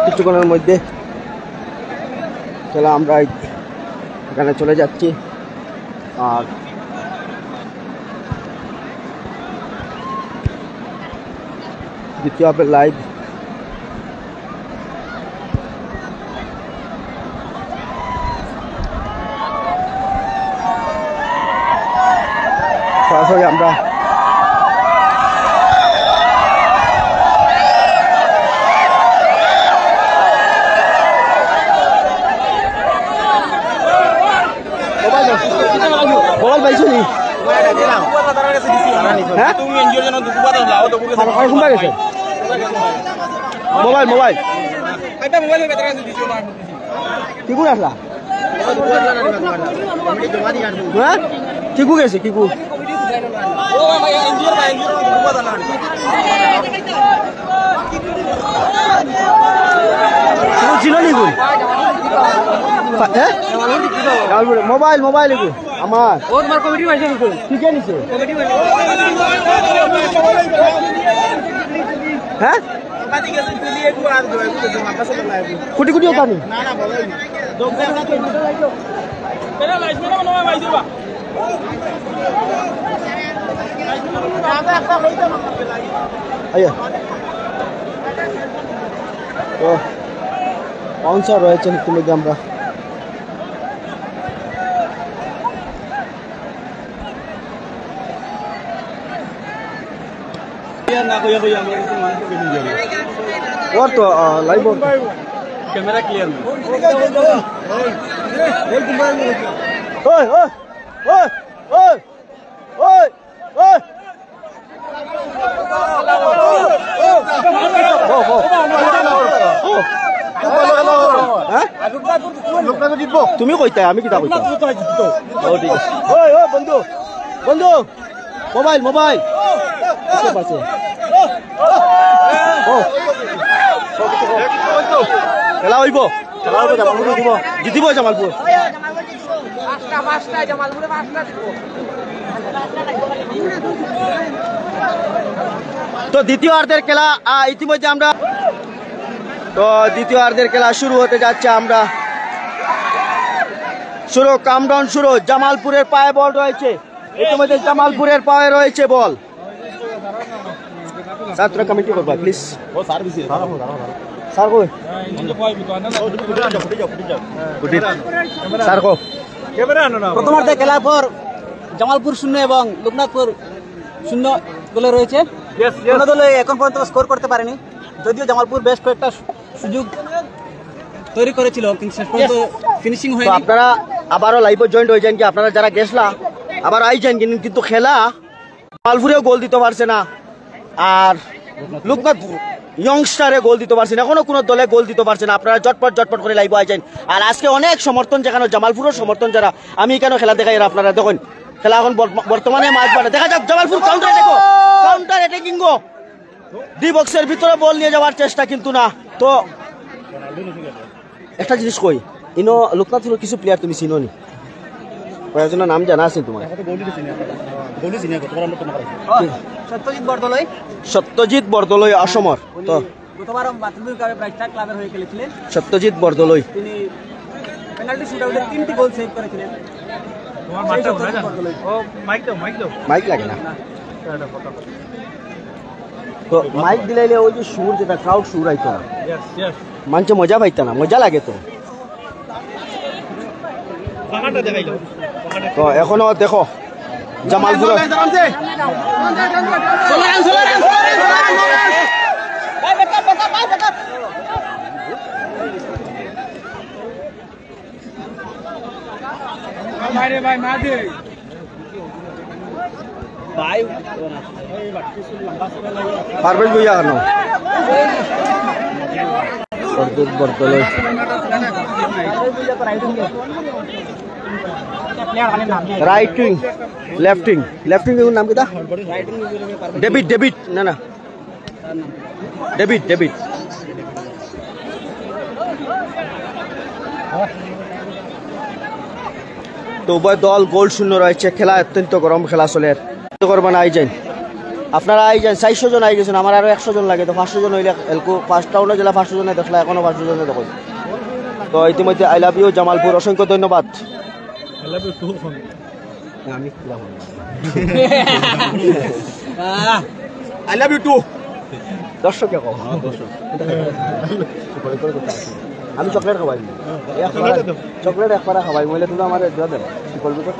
কিছুক্ষণের মধ্যে খেলা আমরা এখানে চলে যাচ্ছি। আর দ্বিতীয় আপের লাইভ সরাসরি আমরা মোবাইল পাইছো নি? মোবাইল মোবাইল কিকু আসলা কিকু গেছে কিকু ছিল নি মোবাইল মোবাইল এগু আমার ঠিক আছে হ্যাঁ কোটি কোটি ওটা নি আইয়া তো স্পন্সর রয়েছেন ইতিমধ্যে আমরা और तो लाइव कैमरा क्लियर ओए ओए ओए ओए ओए ओए তুমি কইতা আমি কিতা কইতা বন্ধু বন্ধু মোবাইল মোবাইল খেলা হইব খেলা হইব জামালপুর দিব জিতিব জামালপুর তো দ্বিতীয়ার্ধের খেলা ইতিমধ্যে আমরা দ্বিতীয়ার্ধের খেলা শুরু হতে যাচ্ছে। আমরা শুরু কামডাউন শুরু। জামালপুরের পায়ে বল রয়েছে ইতিমধ্যে জামালপুরের পায়ে রয়েছে বল। ছাত্র কমিটি করবা প্লিজ স্যার কই স্যার কো প্রথমার্ধে খেলার পর জামালপুর 0 এবং লোকনাথপুর 0 গোলে রয়েছে। কোনো দলে এখন পর্যন্ত স্কোর করতে পারেনি, যদিও জামালপুর বেশ কয়েকটা সুযোগ তৈরি করেছিল কিন্তু শেষ পর্যন্ত ফিনিশিং হয়নি। আপনারা আবারও লাইভে জয়েন্ট হয়ে যান কি আপনারা যারা গেছলা আবার আই যান কিন্তু খেলা জামালপুরেও গোল দিতে পারছে না আর লোকনাথপুর ইয়ংস্টারে গোল দিতে পারছে না, এখনো কোনো দলে গোল দিতে পারছে না। আপনারা জটপট জটপট করে লাইভ আইছেন। আর আজকে অনেক সমর্থন যেখানে জামালপুরের সমর্থন যারা আমি কেন খেলা দেখাই আপনারা দেখুন খেলা এখন বর্তমানে মাঠ বাড়ে দেখা যাক জামালপুর কাউন্টার অ্যাটাকিং গো ডি বক্সের ভিতরে বল নিয়ে যাওয়ার চেষ্টা কিন্তু না। তো একটা জিনিস কই ইনো লোকনাথপুরের কিছু প্লেয়ার তুমি চিনো নি কয়েকজনের নাম জানা আছে তোমার? সত্যজিৎ বরদলৈ সত্যজিৎ বরদলৈ অসমৰ তো গতবার মাতৃভূমি ব্রাইটস্টার ক্লাবের হয়ে খেলেছিলেন। সত্যজিৎ বরদলৈ তিনি পেনাল্টি শুটআউটে 3টি গোল সেভ করেছিলেন। মাইক লাগে না তো মাইক দিলাইলে ওই যে সুর যেটা ক্রাউড সুর আইতো না মানুষ মজা পাইতো না মজা লাগে তো। তো এখনো দেখো জামালপুর পারভেজ ভুইয়া কেন Bordoloi right wing left wing নাম কিটা ডেভিড না ডেভিড তো উভয় দল গোল শূন্য রয়েছে খেলা অত্যন্ত গরম খেলা চলে করবেন আই যান আপনারা আই যান 400 জন আই গেছেন আমার আরো 100 জন লাগে তো 500 জন হইলে এলকো ফার্স্ট রাউন্ডে জেলা 500 জনে দেখলা এখনো 500 জনে দেখো। তো ইতিমধ্যে আই লাভ ইউ জামালপুর অসংখ্য ধন্যবাদ। আই লাভ ইউ টু দর্শক আমি চকলেট খাওয়াই চকলেট একবার খাওয়াই মহিলা তুমি আমার দেন করবি তো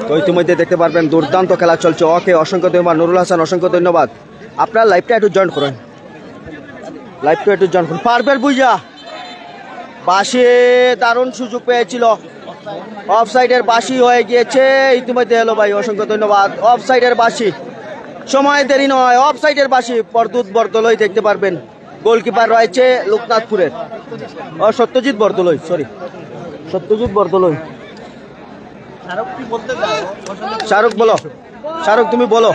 তো ইতিমধ্যে দেখতে পারবেন দুর্দান্ত খেলা চলছে। ওকে অসংখ্য ধন্যবাদ নুরুল হাসান, অসংখ্য ধন্যবাদ। আপনার লাইভটা একটু জয়েন করেন, পারবেন বুঝা বাসে দারুণ সুযোগ পেয়েছিল, অফসাইডের বাসি হয়ে গিয়েছে ইতিমধ্যে। হলো ভাই অসংখ্য ধন্যবাদ। অফসাইডের বাসি, সময় দেরি নয়, অফসাইডের বাসি প্রদ্যুৎ বরদলৈ দেখতে পারবেন। গোলকিপার রয়েছে লোকনাথপুরের সত্যজিৎ বরদলৈ, সত্যজিৎ বরদলৈ। শাহরুখ বলো, শাহরুখ তুমি বলো,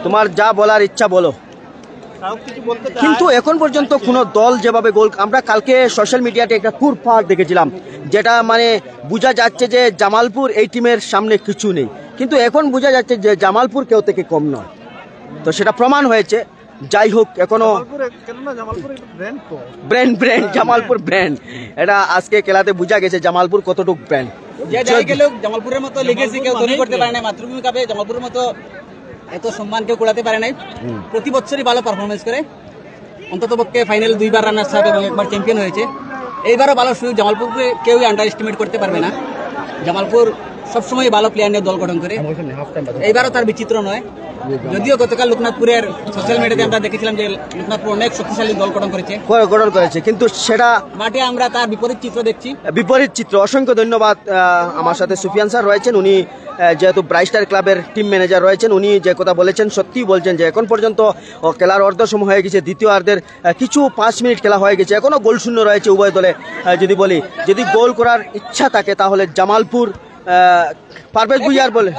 তোমার যা বলার ইচ্ছা বলো। কিন্তু এখন পর্যন্ত কোন দল যেভাবে গোল, আমরা কালকে সোশ্যাল মিডিয়াতে একটা কুরপার দেখেছিলাম, যেটা মানে বোঝা যাচ্ছে যে জামালপুর এই টিমের সামনে কিছু নেই, কিন্তু এখন বোঝা যাচ্ছে যে জামালপুর কেউ থেকে কম নয়। তো সেটা প্রমাণ হয়েছে। যাই হোক, এখনো ব্র্যান্ড জামালপুর ব্র্যান্ড, এটা আজকে খেলাতে বোঝা গেছে জামালপুর কতটুক ব্র্যান্ড। জামালপুরের মতো লিগেসি কেউ তৈরি করতে পারে না, মাতৃভূমি কাপে জামালপুরের মতো এত সম্মান কেউ কুড়াতে পারে নাই। প্রতি বছরই ভালো পারফরমেন্স করে, অন্তত পক্ষে ফাইনাল 2 বার রানার্স আপ এবং 1 বার চ্যাম্পিয়ন হয়েছে। এইবারও ভালো সুযোগ, জামালপুরকে কেউই আন্ডার এস্টিমেট করতে পারবে না। জামালপুর সবসময় ভালো প্লেয়ার নিয়ে দল গঠন করে, এইবারও তার বিচিত্র নয়। যদিও গতকাল লোকনাথপুরের সোশ্যাল মিডিয়াতে আমরা দেখেছিলাম যে লোকনাথপুর অনেক শক্তিশালী দল গঠন করেছে, কিন্তু সেটা মাঠে আমরা তার বিপরীত চিত্র দেখছি, বিপরীত চিত্র। অসংখ্য ধন্যবাদ। আমার সাথে সুফিয়ান স্যার রয়েছেন, উনি যেহেতু ব্রাইটস্টার ক্লাবের টিম ম্যানেজার রয়েছেন, উনি যে কথা বলেছেন সত্যিই বলছেন যে এখন পর্যন্ত খেলার অর্ধ সময় হয়ে গেছে, দ্বিতীয় অর্ধের কিছু 5 মিনিট খেলা হয়ে গেছে, এখনো গোল শূন্য রয়েছে উভয় দলে। যদি বলি, যদি গোল করার ইচ্ছা থাকে তাহলে জামালপুর পারভেজ ভুইয়ার বলে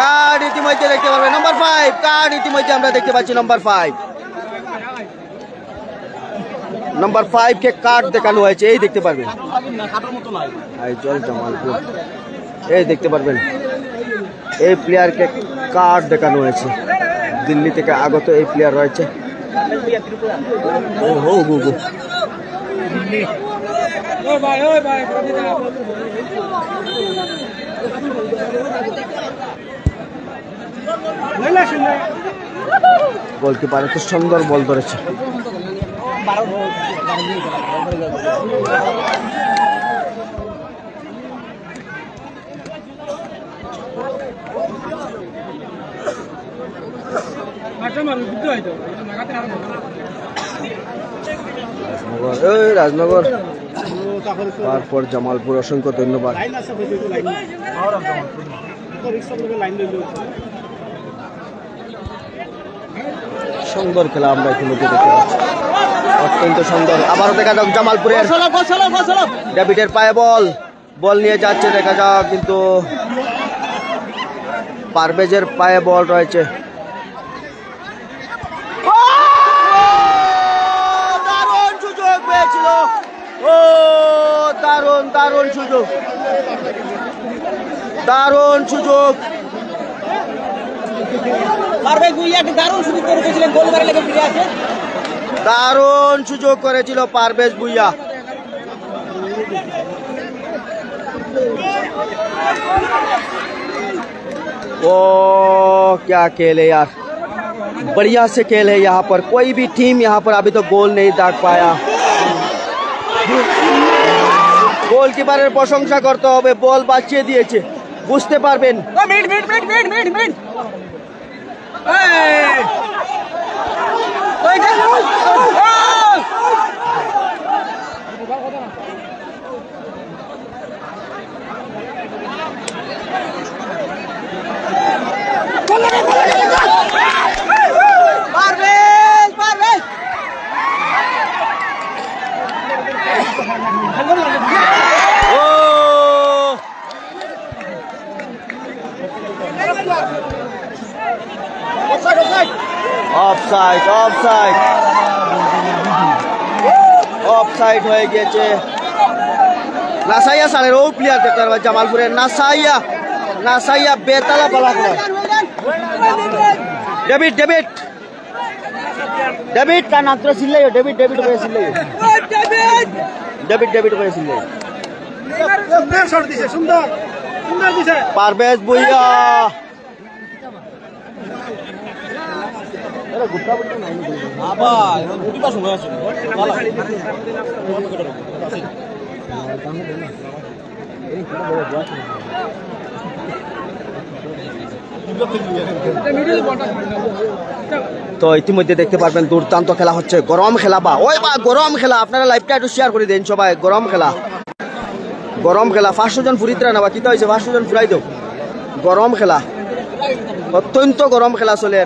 কার্ড ইতিমধ্যে দেখতে পারবেন। নাম্বার 5 কার্ড ইতিমধ্যে আমরা দেখতে পাচ্ছি। নাম্বার 5 কে কার্ড দেখানো হয়েছে, এই দেখতে পারবেন। জামালপুর এই দেখতে পারবেন, এই প্লেয়ারকে কার্ড দেখানো হয়েছে। দিল্লি থেকে আগত এই প্লেয়ার রয়েছে। গোলকিপার এত সুন্দর বল ধরেছে। রাজনগর তারপর জামালপুর, অসংখ্য ধন্যবাদ। সুন্দর খেলা আমরা ইতিমধ্যে দেখতে পাচ্ছি, অত্যন্ত সুন্দর। আবারও দেখা যাক জামালপুরের ডেভিডের পায়ে বল, বল নিয়ে যাচ্ছে, দেখা যাক কিন্তু পারভেজের পায়ে বল রয়েছে। দারুণ সুযোগ পেয়েছিল, ও দারুণ দারুণ সুযোগ, দারুণ সুযোগ। পারভেজ ভুঁইয়া দারুণ সুযোগ করে দিয়েছিলেন, গোল করে লেগে ফিরে আসে। দারুণ সুযোগ করেছিল পারভেজ ভুঁইয়া। ओ क्या खेल है यार, बढ़िया से खेल है यहाँ पर। कोई भी टीम यहाँ पर अभी तो गोल नहीं दाग पाया। গোলকিপারের প্রশংসা করতে হবে, বল বাঁচিয়ে দিয়েছে, বুঝতে পারবেন। অফসাইড, অফসাইড, অফসাইড হয়ে গেছে। নাসাইয়া সালের ও প্লেয়ার দেখতে পারবা জামালপুরের, নাসাইয়া, নাসাইয়া বেতালা বলা হয়। ডেভিড, ডেভিড, ডেভিড का नाम तो सिल्ले, डेविड डेविड पे सिल्ले, डेविड डेविड पे सिल्ले। सुंदर शॉट दिसे, सुंदर सुंदर दिसे। पारभेज भुइया, अरे गुट्टा गुट्टा नहीं बाबा, गुटी पास हुआ है वाला। তো ইতিমধ্যে দেখতে পারবেন দুর্দান্ত খেলা হচ্ছে, গরম খেলা, বা ওই বা গরম খেলা। আপনারা লাইভটা একটু শেয়ার করে দেন সবাই। গরম খেলা, গরম খেলা। 500 জন ফুরিতরা না বা কিতা হয়েছে, 500 জন ফুরাই দাও। গরম খেলা, অত্যন্ত গরম খেলা চলে।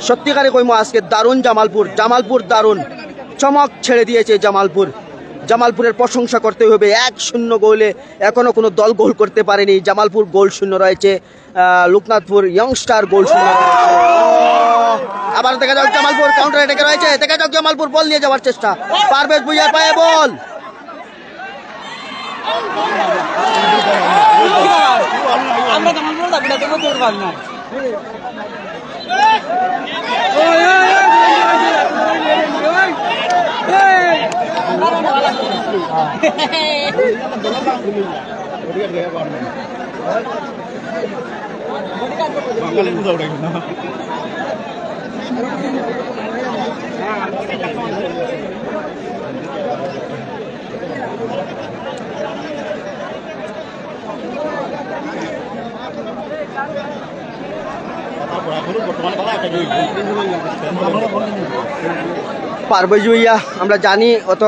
সত্যিকারে কইমো আজকে দারুণ জামালপুর, জামালপুর দারুণ চমক ছেড়ে দিয়েছে জামালপুর। জামালপুরের প্রশংসা করতে হবে। 1-0 গোলে এখনো কোনো দল গোল করতে পারেনি। জামালপুর গোল শূন্য রয়েছে, লোকনাথপুর ইয়ংস্টার গোল শূন্য রয়েছে। আবার দেখা যাক জামালপুর কাউন্টার অ্যাটাকে রয়েছে, দেখা যাক জামালপুর বল নিয়ে যাওয়ার চেষ্টা। পারভেজ ভুঁইয়ার পায়ে বল, আমরা জামালপুর দাবি না, তোর পারি না। পারভেজ ভুঁইয়া আমরা জানি অত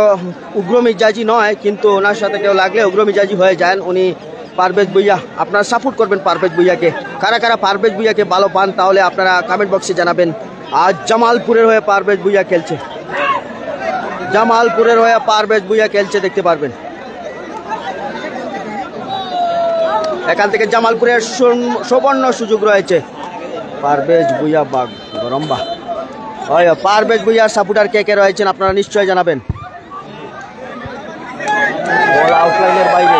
উগ্র মিজাজি নয়, কিন্তু ওনার সাথে কেউ লাগলে উগ্র মিজাজি হয়ে যান উনি। পারভেজ ভুঁইয়া, আপনারা সাপোর্ট করবেন পারভেজ ভুঁইয়াকে। কারা কারা পারভেজ ভুঁইয়াকে ভালো পান তাহলে আপনারা কমেন্ট বক্সে জানাবেন। আজ জামালপুরের হয়ে পারভেজ ভুঁইয়া খেলছে, জামালপুরের হয়ে পারভেজ ভুঁইয়া খেলছে, দেখতে পারবেন। এখান থেকে জামালপুরের সুবর্ণ সুযোগ রয়েছে। পারভেজ ভুঁইয়া বাগ গরম্বা, পারভেজ ভুঁইয়ার সাপোর্টার কে কে রয়েছেন আপনারা নিশ্চয়ই জানাবেন। বল আউটলাইনের বাইরে,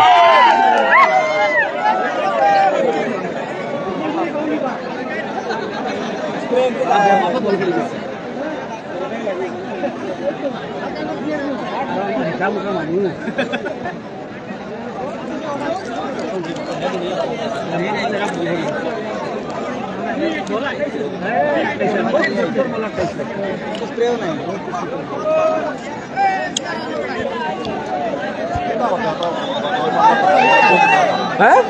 হ্যাঁ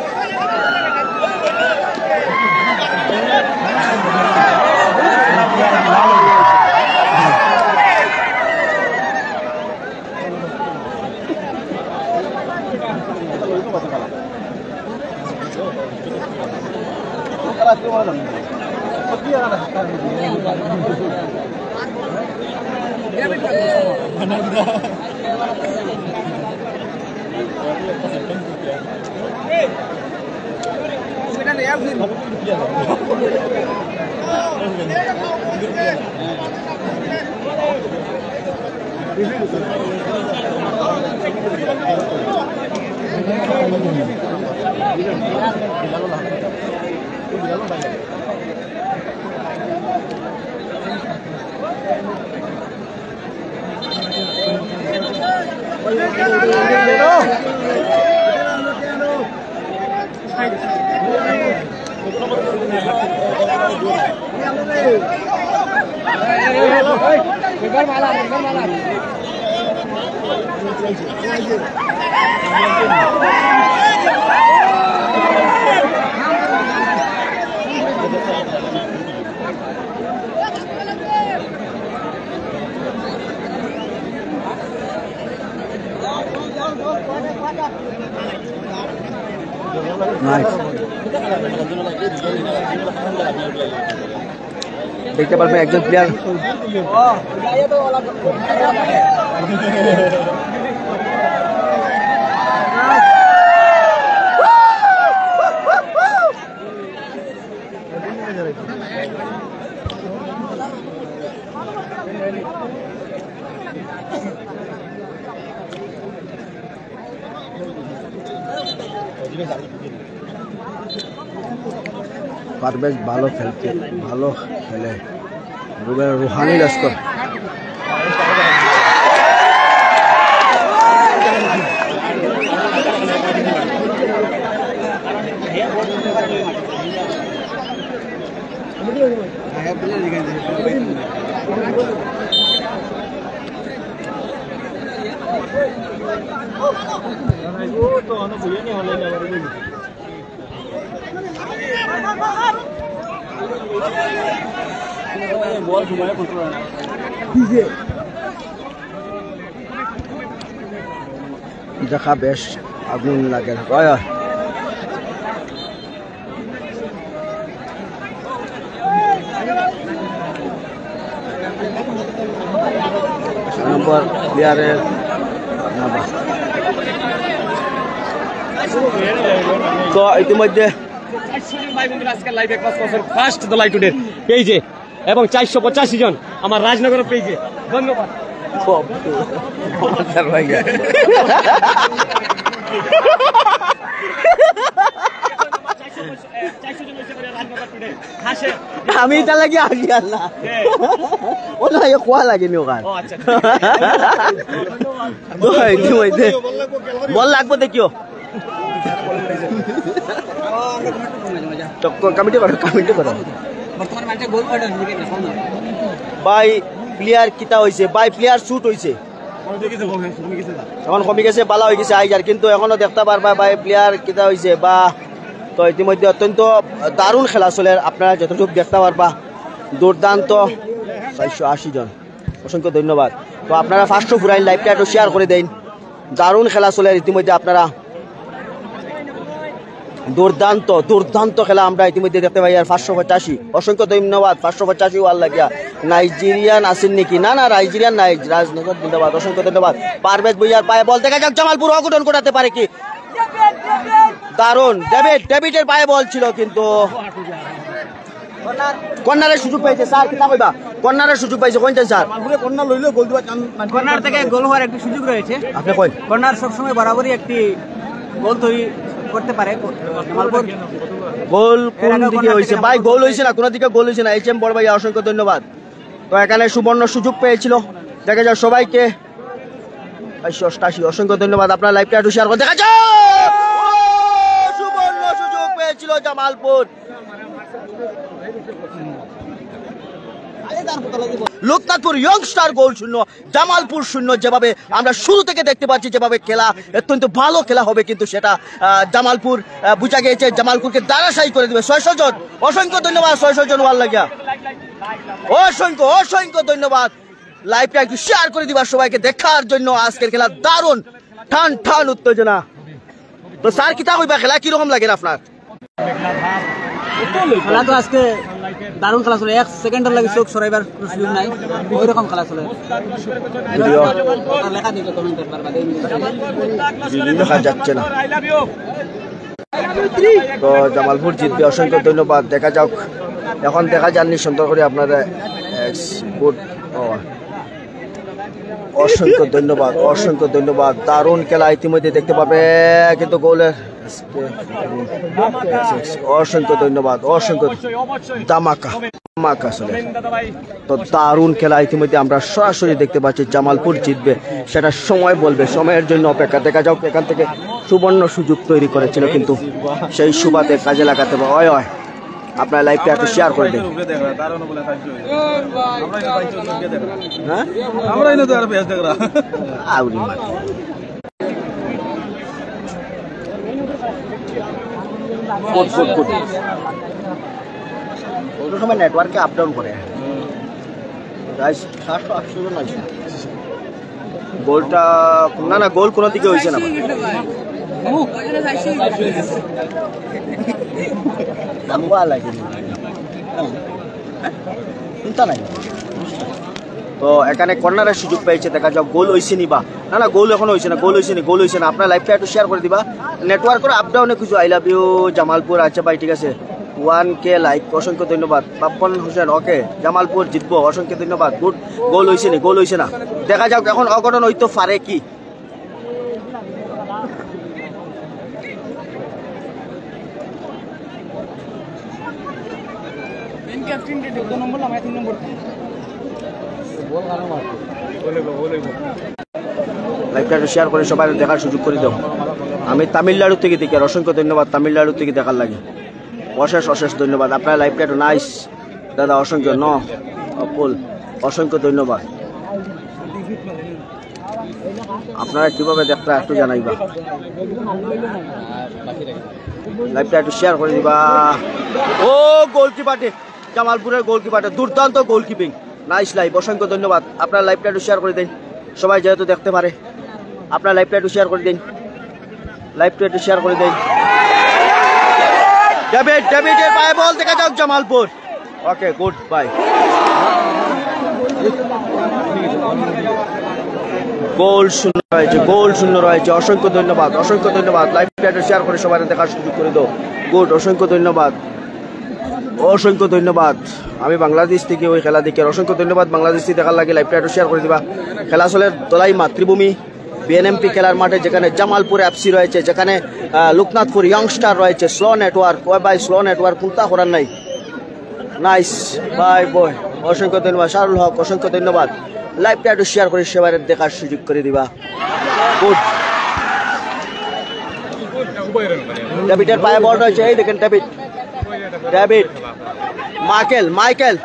দেখতে পারবেন একজন প্লেয়ার পারভেজ ভালো খেলছে, ভালো খেলে। রুহানি লস্কর দেখা বেশ আগুন লাগে। নম্বর প্লেয়ারের তো ইতিমধ্যে ফার্স্ট দ্য লাইভ টুডে পেজে এবং 485 জন আমার রাজনগর পেজে। ধন্যবাদ। আমি এটা লাগি আসি আল্লাহ ও না খোয়া লাগেনি ওখান ইতিমধ্যে বল লাগবো দেখিও কমিটি করো বাই প্লেয়ার কিতা হয়েছে, বাই প্লেয়ার শুট হয়েছে, এখন কমে গেছে, বালা হয়ে গেছে আইজার, কিন্তু এখনো দেখতে পারবা বাই প্লেয়ার কিতা হয়েছে বা। তো ইতিমধ্যে অত্যন্ত দারুণ খেলা চলে, আপনারা যতটুকু দেখতে পারবা দুর্দান্ত। 480 জন, অসংখ্য ধন্যবাদ। তো আপনারা ফার্স্ট ফুরাইন লাইভটা একটু শেয়ার করে দেন, দারুণ খেলা চলে ইতিমধ্যে। আপনারা দুর্দান্ত দুর্দান্ত খেলা আমরা ইতিমধ্যে দেখতে পাই। আর 585 অসংখ্য ধন্যবাদ। 585 ওয়াল লাগিয়া নাইজেরিয়ান আছেন নাকি? না না, নাইজেরিয়ান নাই, রাজনগর ধন্যবাদ, অসংখ্য ধন্যবাদ। পারভেজ ভুইয়ার পায়ে বল, দেখা যাক জামালপুর অঘটন ঘটাতে পারে কি। দারুণ ডেভিডের পায়ে বল ছিল, কিন্তু কর্নারের সুযোগ পাইছে। স্যার কিনা কইবা, কর্নারের সুযোগ পাইছে কোনটা স্যার? কর্নার লইলে গোল দিবা, কর্নার থেকে গোল হওয়ার একটি সুযোগ রয়েছে। আপনি কই কর্নার সবসময় বরাবরই একটি গোল তৈরি করতে পারে। গোল কোন দিকে হয়েছে ভাই? গোল হয়েছে না, কোন দিকে গোল হয়েছে না। HM বড় ভাই অসংখ্য ধন্যবাদ। তো এখানে সুবর্ণ সুযোগ পেয়েছিল, দেখা যাক সবাইকে 588 অসংখ্য ধন্যবাদ। আপনার লাইভটা একটু শেয়ার করে দেখা যাক। সুবর্ণ সুযোগ পেয়েছিল জামালপুর। লোকনাথপুর ইয়ংস্টার গোল 0, জামালপুর 0। যেভাবে আমরা শুরু থেকে দেখতে পাচ্ছি, যেভাবে খেলা অত্যন্ত ভালো খেলা হবে, কিন্তু সেটা জামালপুর বুঝা গিয়েছে জামালপুরকে দাঁড়াশায়ী করে দেবে। 600 জন, অসংখ্য ধন্যবাদ। 600 জন ওয়াল লাগিয়া অসংখ্য অসংখ্য ধন্যবাদ। লাইভটা একটু শেয়ার করে দিবা সবাইকে দেখার জন্য। আজকের খেলা দারুণ, ঠান ঠান উত্তেজনা। তো স্যার কিতা কইবা, খেলা কিরকম লাগে আপনার? খেলা তো আজকে দারুণ খেলা চলে, 1 সেকেন্ডের লাগে চোখ সরাইবার সুযোগ নাই, ওই রকম খেলা চলে। লেখা দিল কমেন্টের দেখা যাচ্ছে না। তো জামালপুর জিতবে, অসংখ্য ধন্যবাদ। দেখা যাক, এখন দেখা যাননি সুন্দর করে আপনারা। অসংখ্য ধন্যবাদ, অসংখ্য ধন্যবাদ। দারুণ খেলা ইতিমধ্যে দেখতে পাবে, কিন্তু গোলের অসংখ্য ধন্যবাদ, অসংখ্য দামাকা দামাকা আসলে। তো দারুণ খেলা ইতিমধ্যে আমরা সরাসরি দেখতে পাচ্ছি। জামালপুর জিতবে সেটা সময় বলবে, সময়ের জন্য অপেক্ষা। দেখা যাক, এখান থেকে সুবর্ণ সুযোগ তৈরি করেছিল, কিন্তু সেই সুবাদে কাজে লাগাতে হবে। হয় হয়, আপনার লাইভটা একটু শেয়ার করে দিন। সময় নেটওয়ার্কে আপ ডাউন করে, গোলটা না না, গোল কোনো দিকে হয়েছে না। চিন্তা নাই। তো এখানে কর্নারের সুযোগ পেয়েছে, দেখা যাক গোল হয়েছে নি বা না না, গোল এখনো হয়েছে না, গোল হয়েছে নি, গোল হয়েছে না। আপনার লাইভটা একটু শেয়ার করে দিবা, নেটওয়ার্ক করে আপ ডাউনে কিছু। I love you Jamalpur. আচ্ছা ভাই, ঠিক আছে, 1K লাইক, অসংখ্য ধন্যবাদ। বাপ্পন হোসেন, ওকে, জামালপুর জিতবো, অসংখ্য ধন্যবাদ। গুড, গোল হয়েছে নি, গোল হয়েছে না। দেখা যাক, এখন অঘটন হইতো পারে কি। লাইভটা শেয়ার করে সবাই দেখার সুযোগ করে দাও। আমি তামিলনাড়ু থেকে দেখি, আর অসংখ্য ধন্যবাদ তামিলনাড়ু থেকে দেখার লাগে। অশেষ অশেষ ধন্যবাদ। আপনার লাইভটা একটু নাইস দাদা, অসংখ্য অপুল, অসংখ্য ধন্যবাদ। আপনারা কিভাবে দেখতে একটু জানাইবা, লাইভটা একটু শেয়ার করে দিবা। ও গোলকিপারটি, জামালপুরের গোলকিপারটা দুর্দান্ত গোলকিপিং, নাইস লাইভ, অসংখ্য ধন্যবাদ। আপনার লাইভটা একটু শেয়ার করে দিন, সবাই যেহেতু দেখতে পারে। আপনার লাইভটা একটু শেয়ার করে দিন, লাইভটা একটু শেয়ার করে দিন। ডেভিডের পায়ে বল, দেখা যাক জামালপুর। ওকে, গুড বাই। গোল শূন্য রয়েছে, গোল শূন্য রয়েছে। অসংখ্য ধন্যবাদ, অসংখ্য ধন্যবাদ। লাইভটা একটু শেয়ার করে সবাই দেখার সুযোগ করে দাও। গুড, অসংখ্য ধন্যবাদ, অসংখ্য ধন্যবাদ। আমি বাংলাদেশ থেকে ওই খেলা দেখি, অসংখ্য ধন্যবাদ। বাংলাদেশ থেকে দেখার লাগে লাইভটা একটু শেয়ার করে দিবা। খেলা আসলে দলাই মাতৃভূমি বিএনএমপি খেলার মাঠে, যেখানে জামালপুর এফসি রয়েছে, যেখানে লোকনাথপুর ইয়ংস্টার রয়েছে। স্লো নেটওয়ার্ক, ওই ভাই স্লো নেটওয়ার্ক কোনটা করার নাই। নাইস বাই বয়, অসংখ্য ধন্যবাদ। শাহরুল হক, অসংখ্য ধন্যবাদ। লাইভটা একটু শেয়ার করে সবাই দেখার সুযোগ করে দিবা। গুড। ডেভিডের পায়ে বল রয়েছে, এই দেখেন ডেভিড, ডেভিড, মাইকেল, মাইকেল।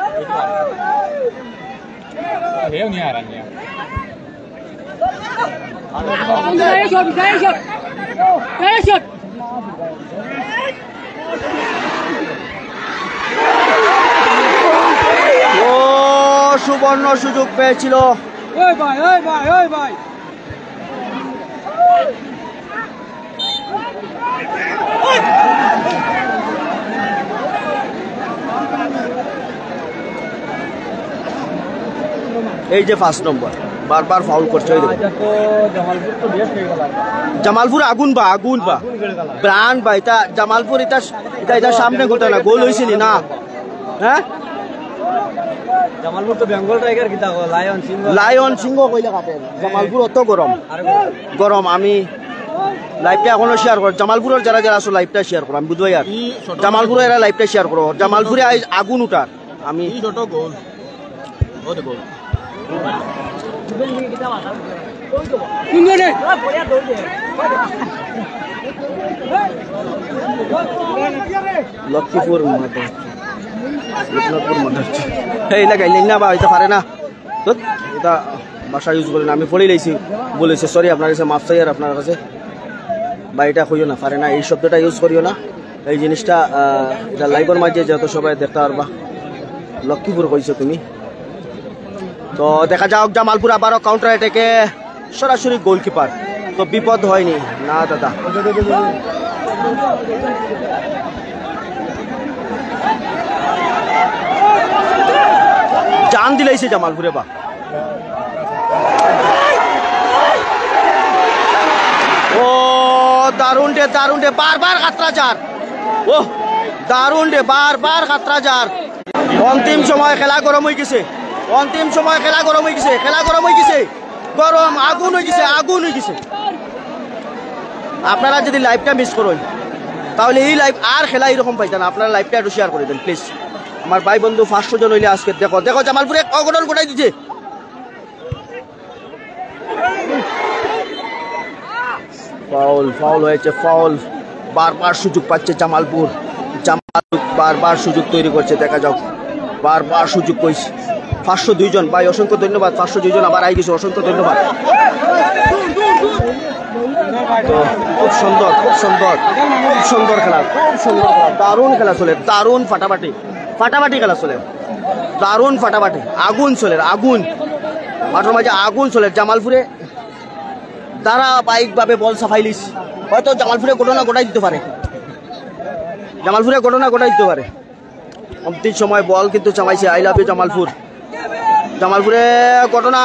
ও সুবর্ণ সুযোগ পেয়েছিল। এই যে 5 নম্বর বারবার ফাউল করছে। জামালপুর আগুন বা আগুন বা ব্রান্ড বা এটা জামালপুর, এটা এটা সামনে গোটা না, গোল হয়েছিল না। হ্যাঁ, জামালপুর তো বেঙ্গল টাইগার কিতা লায়ন সিংহ, লায়ন সিংহ কইলে কাটে। জামালপুর অত গরম গরম। আমি লাইভটা এখনো শেয়ার করো, জামালপুরের যারা যারা আসো লাইভটা শেয়ার করো। আমি বুঝবো আর জামালপুরে এরা লাইভটা শেয়ার করো। জামালপুরে আগুন উঠার। আমি লক্ষ্মীপুর এই লাগাইলেন না বা হইতে পারে না, তো এটা ভাষা ইউজ করেন। আমি পড়ে লাইছি, বলেছে সরি, আপনার কাছে মাফ চাই। আর আপনার কাছে বা এটা হইও না, পারে না, এই শব্দটা ইউজ করিও না। এই জিনিসটা এটা লাইভের মাঝে যত সবাই দেখতে পারবা। লক্ষ্মীপুর কইছো তুমি। তো দেখা যাক, জামালপুর আবারও কাউন্টার অ্যাটাকে, সরাসরি গোলকিপার। তো বিপদ হয়নি না দাদা। দিলাইছে জামালপুরে বা ও দারুণ রে বারবার খাতরাজার ও দারুণ রে বারবার খাতরাজার অন্তিম সময় খেলা গরম হয়ে গেছে গরম আগুন হয়ে গেছে আপনারা যদি লাইভটা মিস করেন তাহলে এই লাইভ আর খেলা এরকম পাইতেন আপনারা লাইভটা একটু শেয়ার করে দেন প্লিজ আমার ভাই বন্ধু 500 জন হইলে আজকে দেখো জামালপুরে অঘটন ঘটাই দিচ্ছে ফাউল হয়েছে বারবার সুযোগ পাচ্ছে জামালপুর বারবার সুযোগ তৈরি করছে দেখা যাক বারবার সুযোগ পাইছে 502 জন ভাই অসংখ্য ধন্যবাদ 502 জন আবার আই গেছে অসংখ্য ধন্যবাদ তো খুব সুন্দর খেলা দারুণ খেলা চলে দারুণ ফাটাফাটি খেলা চলে দারুণ ফাটাফাটি আগুন মাঠের মাঝে আগুন চলে জামালপুরে ধারাবাহিকভাবে বল সাফাইলিস হয়তো জামালপুরে ঘটনা ঘটাই দিতে পারে অন্তিম সময় বল কিন্তু চামাইছে আই লাভ ইউ জামালপুরে ঘটনা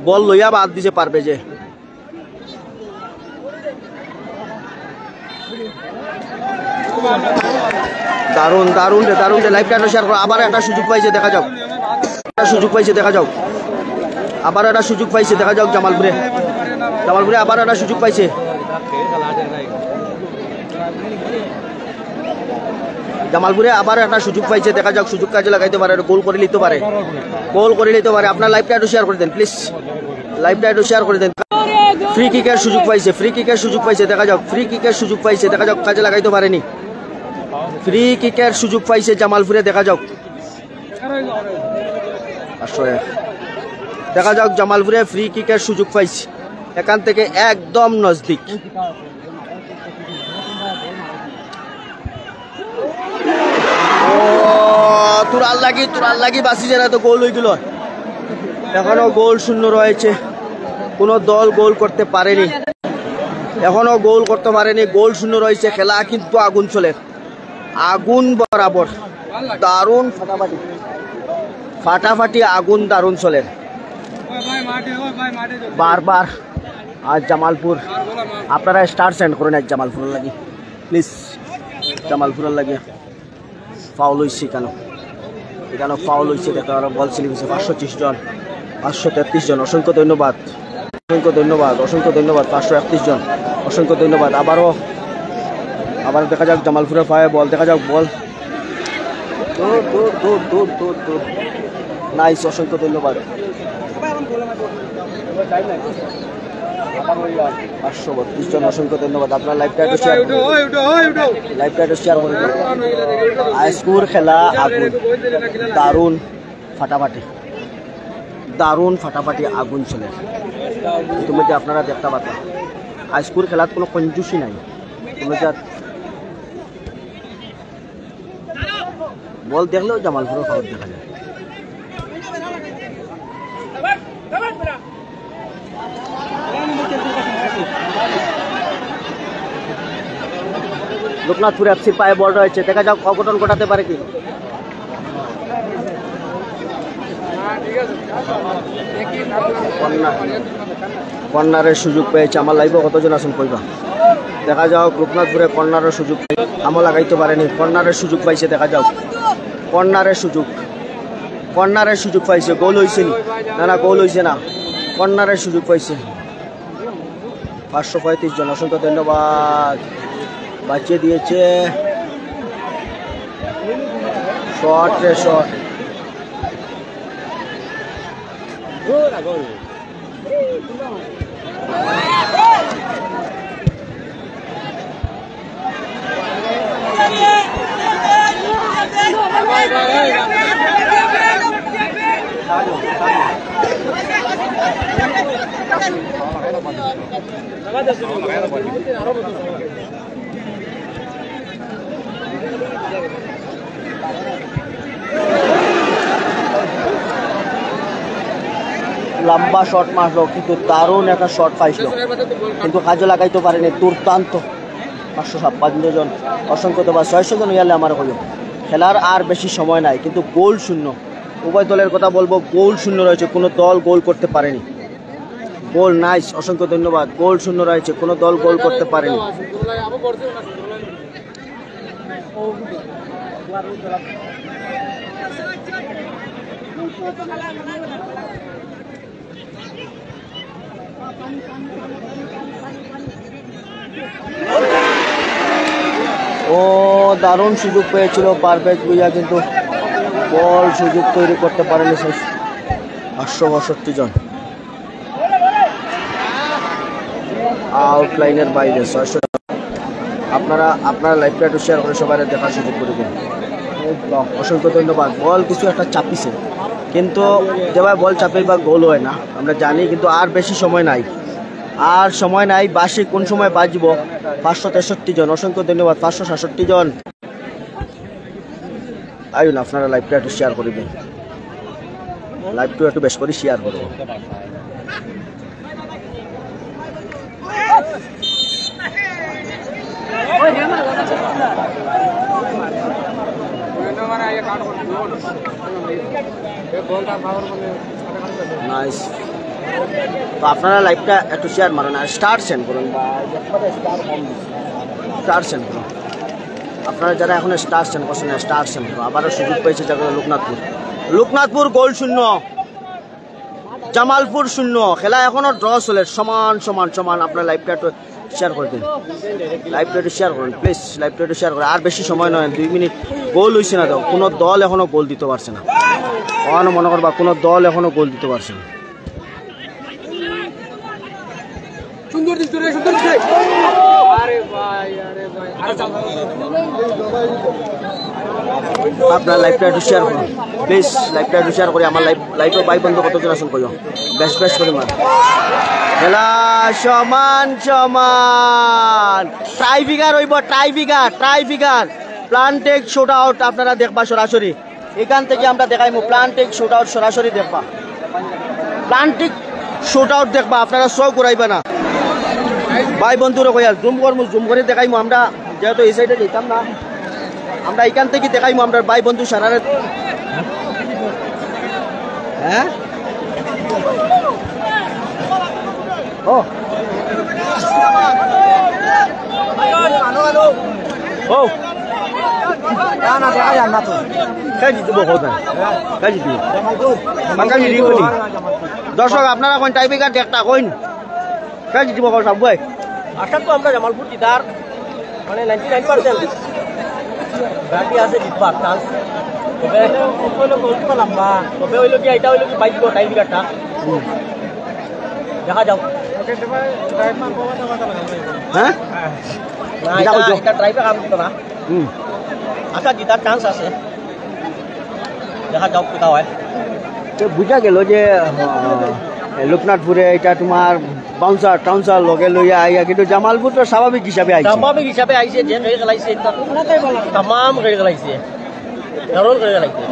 বল লইয়া বাদ দিতে পারবে যে দারুণ রে লাইভটা শেয়ার করো আবার একটা সুযোগ পাইছে দেখা যাক আবার একটা সুযোগ পাইছে দেখা যাক জামালপুরে আবার একটা সুযোগ পাইছে দেখা যাক সুযোগ কাজে লাগাইতে পারে গোল করে নিতে পারে আপনার লাইভটা একটু শেয়ার করে দেন প্লিজ ফ্রি কিকের সুযোগ পাইছে দেখা যাক কাজে লাগাইতে পারেনি ফ্রি কিকের সুযোগ পাইছে জামালপুরে দেখা যাক জামালপুরে ফ্রি কিকের সুযোগ পাইছে এখান থেকে একদম নজদিক তুরাল লাগি বাসি যারা তো গোল হয়ে গেল এখনো গোল শূন্য রয়েছে কোনো দল গোল করতে পারেনি গোল শূন্য রয়েছে খেলা কিন্তু আগুন চলে আগুন বরাবর দারুণ ফাটাফাটি আগুন দারুণ চলে বারবার আজ জামালপুর আপনারা স্টার সেন্ড করেন এক জামালপুরের লাগে প্লিজ ফাউল হয়েছে এখানে ফাউল হয়েছে দেখো আরো বল ছিল 530 জন 533 জন অসংখ্য ধন্যবাদ 531 জন অসংখ্য ধন্যবাদ আবার দেখা যাক জামালপুরের পায়ে বল দেখা যাক বল দূর নাইস অসংখ্য ধন্যবাদ 532 জন অসংখ্য ধন্যবাদ আপনার লাইভটা একটু শেয়ার করে দিন আইস্কুর খেলা আগুন দারুণ ফাটাফাটি আগুন চলে ইতিমধ্যে আপনারা দেখতে পাচ্ছেন আইস্কুর খেলাত কোনো কঞ্জুসি নাই বল দেখলেও জামালপুরের ফাউল দেখা যায় লোকনাথপুর এফসির পায়ে বল রয়েছে দেখা যাক অঘটন ঘটাতে পারে কি কর্নারের সুযোগ পেয়েছে আমার লাইভে কতজন আছেন কইবা দেখা যাক লোকনাথপুরে কর্নারের সুযোগ আমও লাগাইতে পারেনি কর্নারের সুযোগ পাইছে দেখা যাক কর্নারের সুযোগ পাইছে গোল হয়েছে না গোল হয়েছে না কর্নারের সুযোগ পাইছে 535 জন অসংখ্য ধন্যবাদ বাঁচিয়ে দিয়েছে শট লম্বা শট মারলো কিন্তু দারুণ একটা শট পাইছিল কিন্তু কাজে লাগাইতে পারেনি 556 জন, অসংখ্য ধন্যবাদ। 600 জন ইয়ালে আমার হইল। খেলার আর বেশি সময় নাই, কিন্তু গোল শূন্য। উভয় দলের কথা বলবো, গোল শূন্য রয়েছে, কোনো দল গোল করতে পারেনি। গোল নাইস, অসংখ্য ধন্যবাদ। গোল শূন্য রয়েছে, কোনো দল গোল করতে পারেনি। ও দারুণ সুযোগ পেয়েছিল পারভেজ ভুঁইয়া, কিন্তু বল সুযোগ তৈরি করতে পারেনি। 862 জন, আউটলাইনের বাইরে। 600। আপনারা লাইভটা একটু শেয়ার করে সবাই দেখার সুযোগ করে দিন। অসংখ্য ধন্যবাদ। বল কিছু একটা চাপিছে, কিন্তু যেভাবে বল চাপে বা গোল হয় না আমরা জানি, কিন্তু আর বেশি সময় নাই, আর সময় নাই। বাসি কোন সময় বাজব? 563 জন, অসংখ্য ধন্যবাদ। 567 জন। আইন আপনারা লাইভটা একটু শেয়ার করে দিন, লাইভটা একটু বেশ করে শেয়ার করবো। নাইস। তো আপনারা লাইভটা একটু শেয়ার মারেন আর স্টার সেন্ড করুন, বা স্টার সেন্ড করুন। আপনারা যারা এখন স্টার সেন্ড করছেন স্টার সেন্ড করুন। আবারও সুযোগ পেয়েছে যারা লোকনাথপুর গোল শূন্য, জামালপুর শূন্য। খেলা এখনো ড্র চলে, সমান সমান সমান। আপনারা লাইভটা একটু শেয়ার করে দিন, লাইভটা একটু শেয়ার করুন প্লিজ, লাইভটা একটু শেয়ার করুন। আর বেশি সময় নয়, 2 মিনিট। গোল হয়েছে না, তো কোনো দল এখনো গোল দিতে পারছে না। কখনো মনে করবা কোনো দল এখনো গোল দিতে পারছে না। আপনার লাইভটা একটু শেয়ার করুন প্লিজ, লাইভটা একটু শেয়ার করি। আমার লাইভে ভাই বন্ধু কতজন আসুন কইও, বেশ বেশ করে মার। খেলা সমান সমান, ট্রাইফিগার হইব, ট্রাইফিগার প্লান্টেক শুট আউট আপনারা দেখবা সরাসরি। এখান থেকে আমরা দেখাইমু প্লান্টেক শুট আউট, সরাসরি দেখবা প্লান্টেক শুট আউট দেখবা, আপনারা শো করাইবা না। ভাই বন্ধুরা কইয়া জুম করে দেখাইমু আমরা, যেহেতু এই সাইডে যেতাম না, আমরা এখান থেকে দেখাইমু আমরা ভাই বন্ধু সারা। হ্যাঁ ও ও না দেখা যান না তো কাজি দিব কথা কাজি দিব কাজি দিব নি। দর্শক আপনারা কোন টাইপিকার একটা কইন কাজি দিব কথা ভাই। আশা তো আমরা জামালপুর জিতার মানে 99% বাকি আছে জিতবার চান্স। তবে হইলো গোল পেলাম না, তবে হইলো কি এটা হইলো কি বাইক টাইপিকারটা দেখা যাও। হ্যাঁ এটা ড্রাইভার কাম করতো না। আশা জিতার চান্স আছে, দেখা যাও কোথাও হয়। তো বুঝা গেল যে লোকনাথপুরে এটা তোমার বাউন্সার টাউন্সার লগে লইয়া আইয়া, কিন্তু জামালপুর তো স্বাভাবিক হিসাবে আইছে যে খেলে খেলাইছে তামাম খেলে খেলাইছে, ধরন খেলে খেলাইছে।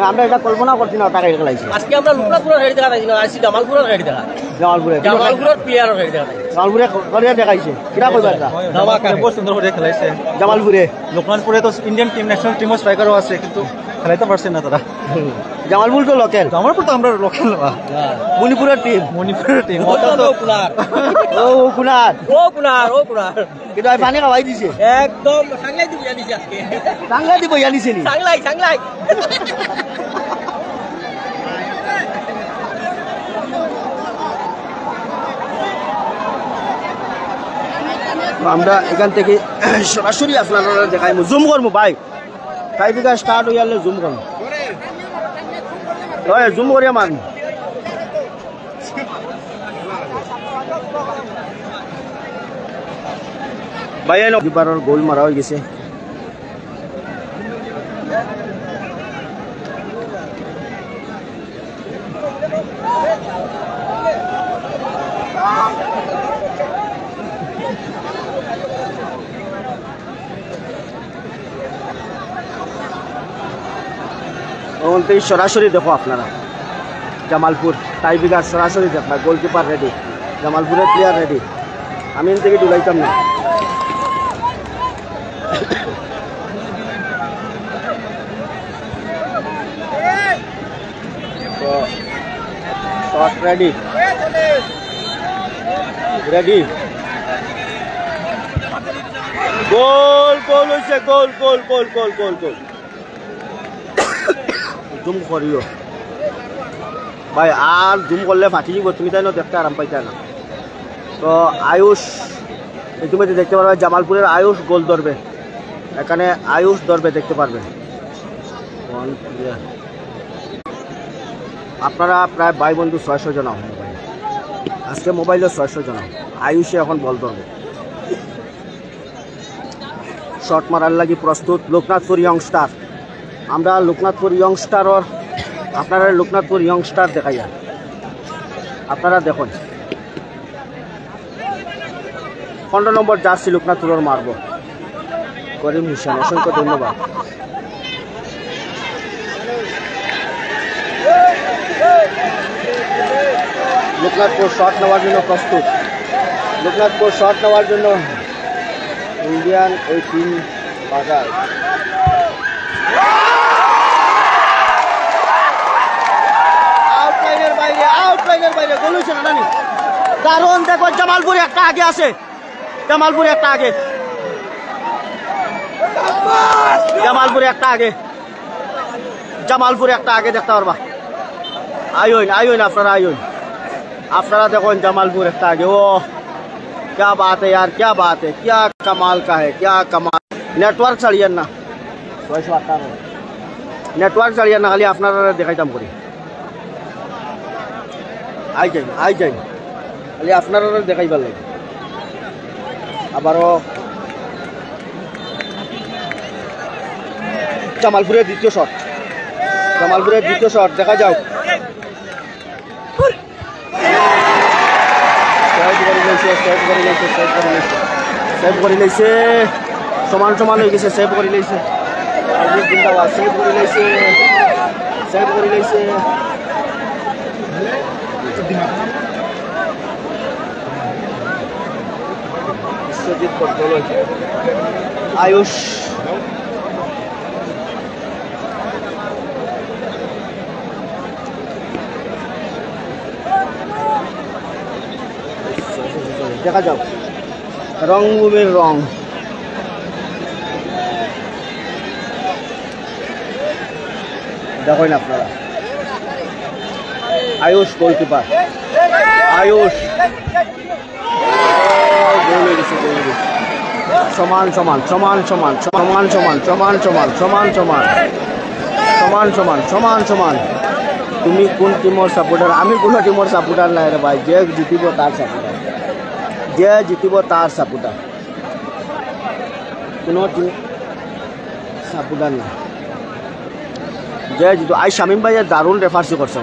আমরা এটা কল্পনা করছি না টাকা খেলাইছে। আজকে আমরা লোকনাথপুরের হেড দেখা পাইছি না, আইছি জামালপুরের হেড দেখা। জামালপুরের প্লেয়ারের হেড দেখা। জামালপুরে করে দেখাইছে কিরা কইবা এটা ধামাকা বহুত সুন্দর করে খেলাইছে জামালপুরে। লোকনাথপুরে তো ইন্ডিয়ান টিম ন্যাশনাল টিমও স্ট্রাইকারও আছে, কিন্তু খেলাইতে পারছে না তারা। জামালপুর তো লোকাল, জামালপুর তো আমরা লোকাল না। মণিপুরের টিম ও কুনার কিন্তু পানি খাওয়াই দিছে একদম। সাংলাই দিব জানিছে আজকে, সাংলাই দিব জানিছে নি, সাংলাই আমরা এখান থেকে সরাসরি আপনারা দেখাইমু, জুম করবো ভাই। টাইপিকা স্টার্ট হয়ে গেলে জুম করবো, জুম করে মান। ভাই এবারের গোল মারা হয়ে গেছে। সরাসরি দেখো আপনারা জামালপুর টাইপিকার সরাসরি দেখবা, গোলকিপার রেডি, জামালপুরের প্লেয়ার রেডি। আমি এর থেকে ডুলাইতাম না। তো শট রেডি রেডি গোল গোল হয়েছে গোল গোল গোল গোল গোল গোল জুম করিও ভাই আর জুম করলে ফাটি যাব তুমি তাই না দেখতে আরাম পাইতে না তো আয়ুষ ইতিমধ্যে দেখতে পারবে জামালপুরের আয়ুষ গোল ধরবে এখানে আয়ুষ ধরবে দেখতে পারবেন আপনারা প্রায় ভাই বন্ধু 600 জন আজকে মোবাইলে 600 জন আয়ুষে এখন বল ধরবে শট মারার লাগি প্রস্তুত লোকনাথপুর ইয়ংস্টার আমরা লোকনাথপুর ইয়ংস্টারর আপনারা লোকনাথপুর ইয়ংস্টার দেখাইয়া আপনারা দেখুন 15 নম্বর জার্সি লোকনাথপুরের মারব করিম হোসেন অসংখ্য ধন্যবাদ লোকনাথপুর শট নেওয়ার জন্য প্রস্তুত লোকনাথপুর শট নেওয়ার জন্য ইন্ডিয়ান এই টিম বাজার আউটলাইনের বাইরে গোল হয়েছে না নানি দারুণ দেখো জামালপুর একটা আগে আছে জামালপুর একটা আগে দেখতে পারবা আইন আপনারা দেখুন জামালপুর একটা আগে ও क्या बात है यार क्या बात है क्या कमाल का है क्या कमाल नेटवर्क ছাড়িয়েন না নেটওয়ার্ক ছাড়িয়েন না খালি আপনারা দেখাইতাম করি আই যাই খালি আপনারা দেখাইবার লাগে আবারও জামালপুরের দ্বিতীয় শট দেখা যাও সেভ করে লৈছে সমান হয়ে গেছে সেভ করে লৈছে বিশ্বজিৎ আয়ুষ দেখা যাও রংভূমির রং দেখেন আপনারা আয়ুষ গোলকিপার আয়ুষ সমান তুমি কোন টিমর সাপোর্টার আমি কোনো টিমর সাপোর্টার নাই রে ভাই যে জিতিব তার সাপোর্টার কোনো টিম সাপোর্টার না যে জিতো আই শামিম ভাই দারুণ রেফার্সি করছে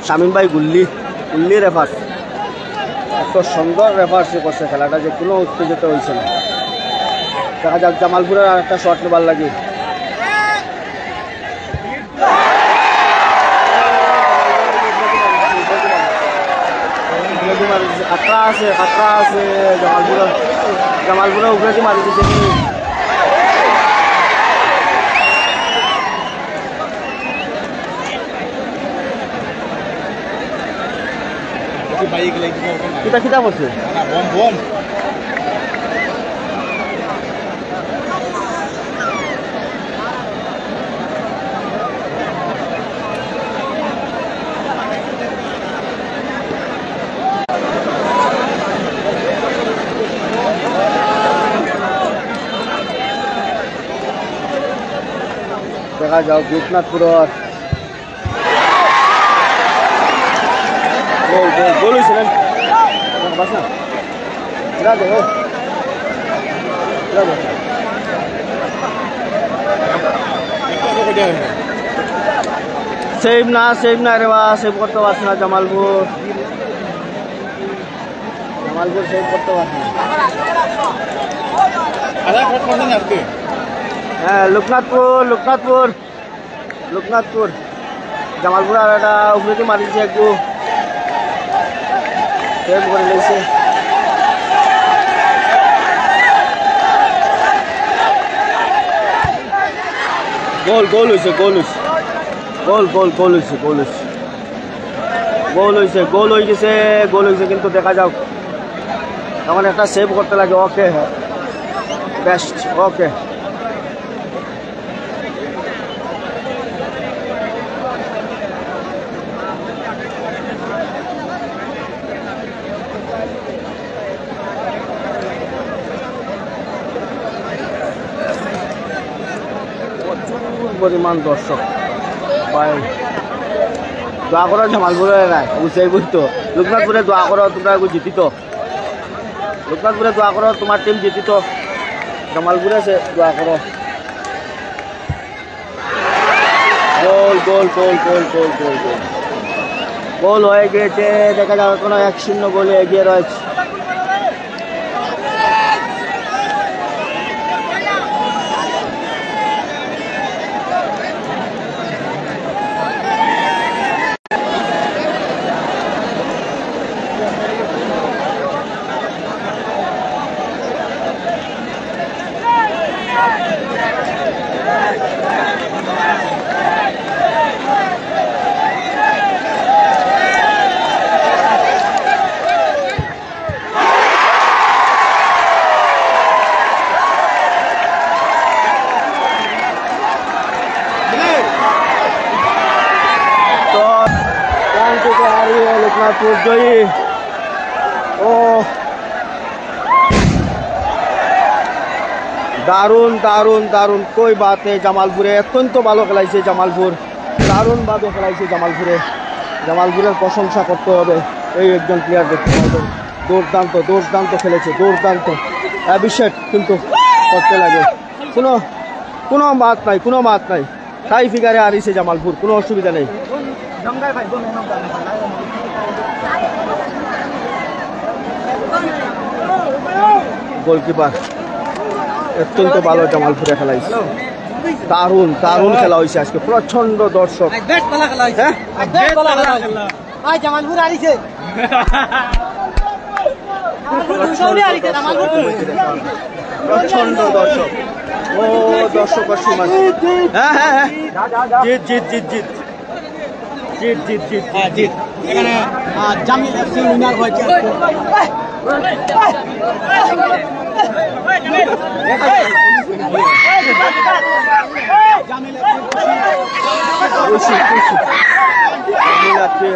শামিম ভাই গুল্লি রেফার্স এত সুন্দর রেফার্সি করছে খেলাটা যে কোনো উত্তেজিত হয়েছে না দেখা যাক জামালপুরের আর একটা শট নেবার লাগে খাতরা আছে জামালপুরের উপরে মারি দিচ্ছে কিতা করছে দেখা যাও লোকনাথপুরের গোল হয়েছিলেন সেভ না রে বা সেভ করতে পারছে না জামালপুর সেভ করতে পারছে না হ্যাঁ লোকনাথপুর জামালপুর আর একটা উপরে মারিছে একটু সেভ করে লেগেছে গোল হয়েছে গোল হয়েছে, গোল হয়ে গেছে, গোল হয়েছে, কিন্তু দেখা যাক এখন একটা সেভ করতে লাগে। ওকে, বেস্ট, ওকে। পরিমাণ দর্শক ভাই, দোয়া করো জামালপুরে নাই বুঝাই বুঝতো লোকনাথপুরে দোয়া করো তোমরা জিতিত, লোকনাথপুরে দোয়া করো তোমার টিম জিতিত, জামালপুরে সে দোয়া করো। গোল গোল গোল গোল গোল গোল গোল গোল হয়ে গিয়েছে, দেখা যাবে কোনো 1-0 গোলে এগিয়ে রয়েছে। लोकनाथपुर जयी। ओ दारुण दारुण दारुण कोई बात नहीं, জামালপুরে অত্যন্ত ভালো খেলাইছে জামালপুর, দারুণভাবে খেলাইছে জামালপুরে, জামালপুরের প্রশংসা করতে হবে। এই একজন প্লেয়ার দেখতে পাবেন, দুর্দান্ত দুর্দান্ত খেলেছে, দুর্দান্ত অভিষেক কিন্তু করতে লাগে, কোনো মাত নাই, কোনো মাত নাই, টাই ফিগারে হারিয়েছে জামালপুর, কোনো অসুবিধা নেই। গোলকিপার অত্যন্ত ভালো জামালপুরে খেলাইছে, দারুণ দারুণ খেলা হয়েছে আজকে, প্রচন্ড দর্শক। প্রচন্ড দর্শক, ও দর্শকের সীমা। হ্যাঁ হ্যাঁ হ্যাঁ, জিত জিত জিত জিত জিত জিত জিত জিত, এখানে জামিল এফসি উইনার হয়েছে।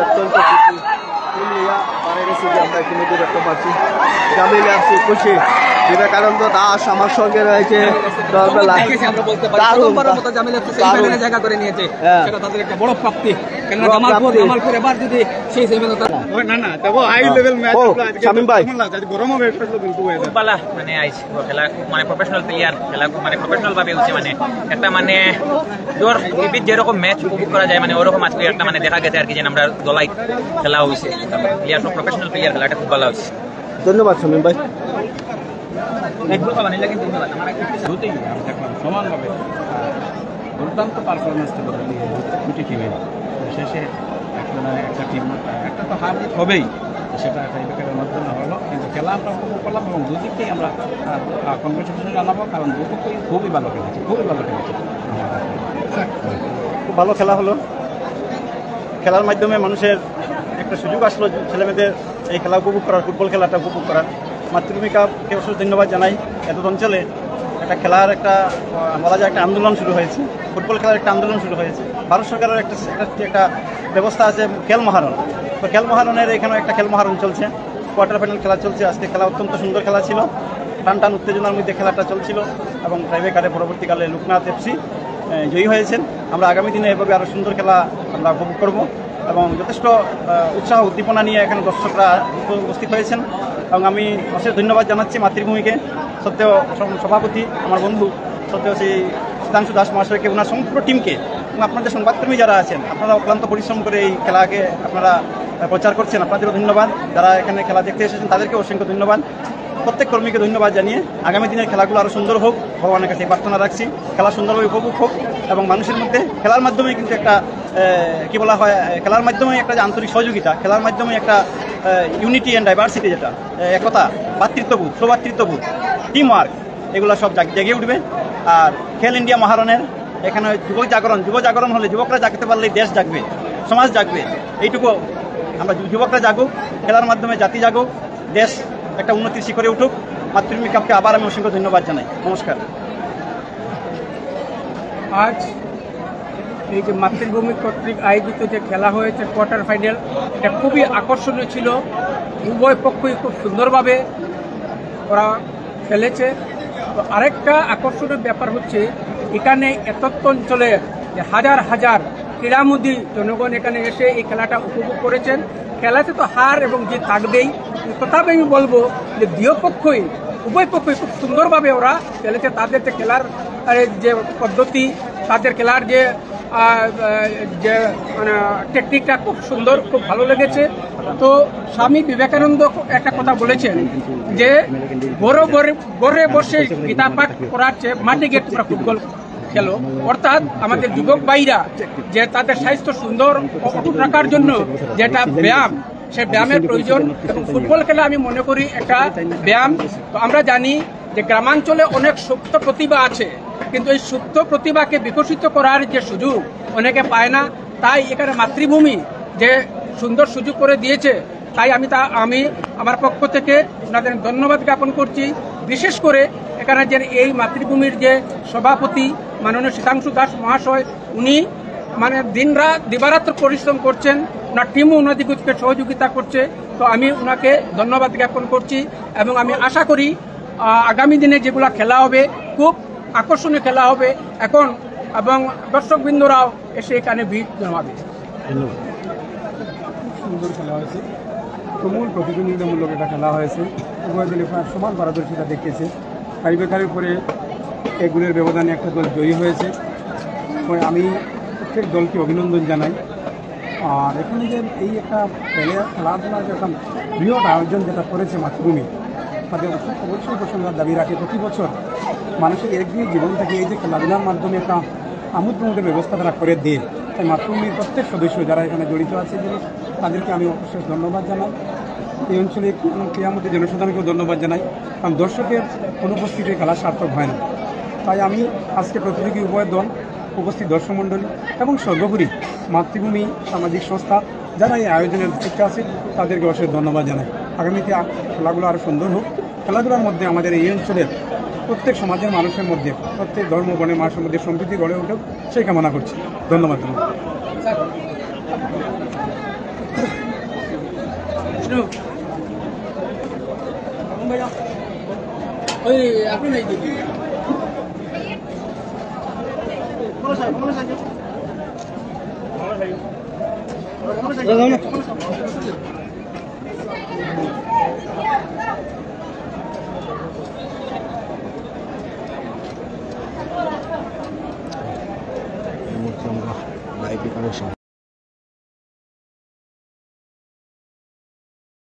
অত্যন্ত খুশি, আমরা ইতিমধ্যে দেখতে পাচ্ছি জামিল এফসি খুশি, বিবেকানন্দ দাস আমার সঙ্গে রয়েছে, জায়গা করে নিয়েছে, সেটা তাদের একটা বড় প্রাপ্তি। জামালপুর এবার যদি সেই শামিম ভাই মানে আইছে খেলা মানে প্রফেশনাল প্লেয়ার, খেলা মানে প্রফেশনাল ভাবে হচ্ছে, মানে একটা মানে তোর টিভির যেরকম ম্যাচ উপভোগ করা যায় মানে ওরকম আজকে একটা মানে দেখা গেছে আর কি, যে আমরা দলাই খেলা হয়েছে, প্লেয়ার সব প্রফেশনাল প্লেয়ার, খেলাটা খুব ভালো হচ্ছে। ধন্যবাদ শামিম ভাই। সমানভাবে দুর্দান্ত পারফরমেন্স ছিল দুটি টিমের, শেষে একটা টিম একটা তো হার হবেই, সেটা টাইব্রেকারের মাধ্যমে হলো, কিন্তু খেলা আমরা উপভোগ করলাম এবং দুদিকেই আমরা কংগ্রেচুলেশন জানাবো, কারণ দুদিকেই খুবই ভালো খেলেছে, খুবই ভালো খেলেছে, খুব ভালো খেলা হলো। খেলার মাধ্যমে মানুষের একটা সুযোগ আসলো ছেলেমেয়েদের এই খেলা উপভোগ করার, ফুটবল খেলাটা উপভোগ করার। মাতৃভূমিকাকে অবশ্যই ধন্যবাদ জানাই, এত অঞ্চলে একটা খেলার একটা বলা যায় একটা আন্দোলন শুরু হয়েছে, ফুটবল খেলার একটা আন্দোলন শুরু হয়েছে। ভারত সরকারের একটা ব্যবস্থা আছে খেল মহারণ, তো খেল মহারণের এখানেও একটা খেল মহারণ চলছে, কোয়ার্টার ফাইনাল খেলা চলছে। আজকে খেলা অত্যন্ত সুন্দর খেলা ছিল, টান টান উত্তেজনার মধ্যে খেলাটা চলছিল এবং টাইব্রেকারে পরবর্তীকালে লোকনাথ এফসি জয়ী হয়েছেন। আমরা আগামী দিনে এভাবে আরও সুন্দর খেলা আমরা উপভোগ করব এবং যথেষ্ট উৎসাহ উদ্দীপনা নিয়ে এখানে দর্শকরা উপস্থিত হয়েছেন এবং আমি অশেষ ধন্যবাদ জানাচ্ছি মাতৃভূমিকে, সত্ত্বেও সভাপতি আমার বন্ধু সত্ত্বেও সেই শতাংশু দাস মহাশয়কে, ওনার সমগ্র টিমকে এবং আপনাদের সংবাদকর্মী যারা আছেন, আপনারা অক্লান্ত পরিশ্রম করে এই খেলাকে আপনারা প্রচার করছেন, আপনাদেরও ধন্যবাদ। যারা এখানে খেলা দেখতে এসেছেন তাদেরকে অসংখ্য ধন্যবাদ। প্রত্যেক কর্মীকে ধন্যবাদ জানিয়ে আগামী দিনের খেলাগুলো আরও সুন্দর হোক, ভগবানের কাছে প্রার্থনা রাখছি, খেলা সুন্দরভাবে উপভোগ হোক এবং মানুষের মধ্যে খেলার মাধ্যমে কিন্তু একটা কী বলা হয়, খেলার মাধ্যমে একটা যে আন্তরিক সহযোগিতা, খেলার মাধ্যমে একটা ইউনিটি অ্যান্ড ডাইভার্সিটি, যেটা একতা, ভাতৃত্ববোধ, সৌভাতৃত্ববোধ, টিম ওয়ার্ক, এগুলো সব জেগে উঠবে। আর খেল ইন্ডিয়া মহারণের এখানে যুব জাগরণ হলে, যুবকরা জাগতে পারলে দেশ জাগবে, সমাজ জাগবে, এইটুকু আমরা যুবকরা জাগুক, খেলার মাধ্যমে জাতি জাগুক, দেশ একটা উন্নতির শিখরে উঠুক। মাতৃভূমি কাপকে আবার আমি অসংখ্য ধন্যবাদ জানাই। নমস্কার। আজ এই যে মাতৃভূমি কর্তৃক আয়োজিত যে খেলা হয়েছে কোয়ার্টার ফাইনাল, এটা খুবই আকর্ষণীয় ছিল। উভয় পক্ষই খুব সুন্দরভাবে ওরা খেলেছে। তো আরেকটা আকর্ষণীয় ব্যাপার হচ্ছে এখানে এতত্ব অঞ্চলের যে হাজার হাজার ক্রীড়ামোদী জনগণ এখানে এসে এই খেলাটা উপভোগ করেছেন। খেলাতে তো হার এবং জিত থাকবেই, তথাপি আমি বলবো যে উভয় পক্ষই খুব সুন্দরভাবে ওরা খেলেছে। তাদের যে খেলার যে পদ্ধতি, তাদের খেলার যে মানে টেকনিকটা খুব সুন্দর, খুব ভালো লেগেছে। তো স্বামী বিবেকানন্দ একটা কথা বলেছেন যে ঘরে বসে গীতা পাঠ করার চেয়ে মাঠে গিয়ে তোমরা ফুটবল খেলো। অর্থাৎ আমাদের যুবক ভাইরা যে তাদের স্বাস্থ্য সুন্দর অটুট রাখার জন্য যেটা ব্যায়াম, সেই ব্যায়ামের প্রয়োজন। এবং ফুটবল খেলা আমি মনে করি একটা ব্যায়াম। তো আমরা জানি যে গ্রামাঞ্চলে অনেক সুপ্ত প্রতিভা আছে, কিন্তু এই সুপ্ত প্রতিভাকে বিকশিত করার যে সুযোগ অনেকে পায় না। তাই এখানে মাতৃভূমি যে সুন্দর সুযোগ করে দিয়েছে, তাই আমি আমার পক্ষ থেকে ওনাদের ধন্যবাদ জ্ঞাপন করছি। বিশেষ করে এখানে যে এই মাতৃভূমির যে সভাপতি মাননীয় শীতাংশু দাস মহাশয়, উনি মানে দিনরাত দিবারাত্র পরিশ্রম করছেন, ওনার টিমও ওনাদিকে সহযোগিতা করছে। তো আমি ওনাকে ধন্যবাদ জ্ঞাপন করছি এবং আমি আশা করি আগামী দিনে যেগুলো খেলা হবে খুব আকর্ষণীয় খেলা হবে এবং দর্শকবৃন্দরাও এসে এখানে ভিড় জমাবে। সুন্দর খেলা হয়েছে, তুমুল প্রতিদ্বন্দ্বিতামূলক একটা খেলা হয়েছে। উভয় দলে প্রায় সমান পারদর্শিতা দেখিয়েছে। টাইব্রেকারের পরে এগুলোর ব্যবধানে একটা দল জয়ী হয়েছে। আমি প্রত্যেক দলকে অভিনন্দন জানাই। আর এখানে যে এই একটা খেলাধুলার যে একটা বৃহৎ আয়োজন যেটা করেছে মাতৃভূমি, তাদের অবশ্যই প্রশংসার দাবি রাখে। প্রতি বছর মানুষের একদিন জীবন থেকে এই যে খেলাধুলার মাধ্যমে একটা আমোদ প্রমোদের ব্যবস্থা তারা করে দেয়। তাই মাতৃভূমির প্রত্যেক সদস্য যারা এখানে জড়িত আছে তাদেরকে আমি অবশ্যই ধন্যবাদ জানাই। এই অঞ্চলে ক্রীড়ামন্ত্রী জনসাধারণকেও ধন্যবাদ জানাই, কারণ দর্শকের অনুপস্থিতিতে খেলা সার্থক হয় না। তাই আমি আজকে প্রতিযোগী উভয় দল, উপস্থিত দর্শক মণ্ডলী এবং সর্বোপরি মাতৃভূমি সামাজিক সংস্থা যারা এই আয়োজনের দায়িত্বে আছে তাদেরকে অবশ্যই ধন্যবাদ জানাই। আগামীতে খেলাগুলো আরও সুন্দর হোক। খেলাধুলার মধ্যে আমাদের এই অঞ্চলের প্রত্যেক সমাজের মানুষের মধ্যে, প্রত্যেক ধর্ম বর্ণের মানুষের মধ্যে সম্প্রীতি গড়ে উঠুক, সেই কামনা করছি। ধন্যবাদ। আপনি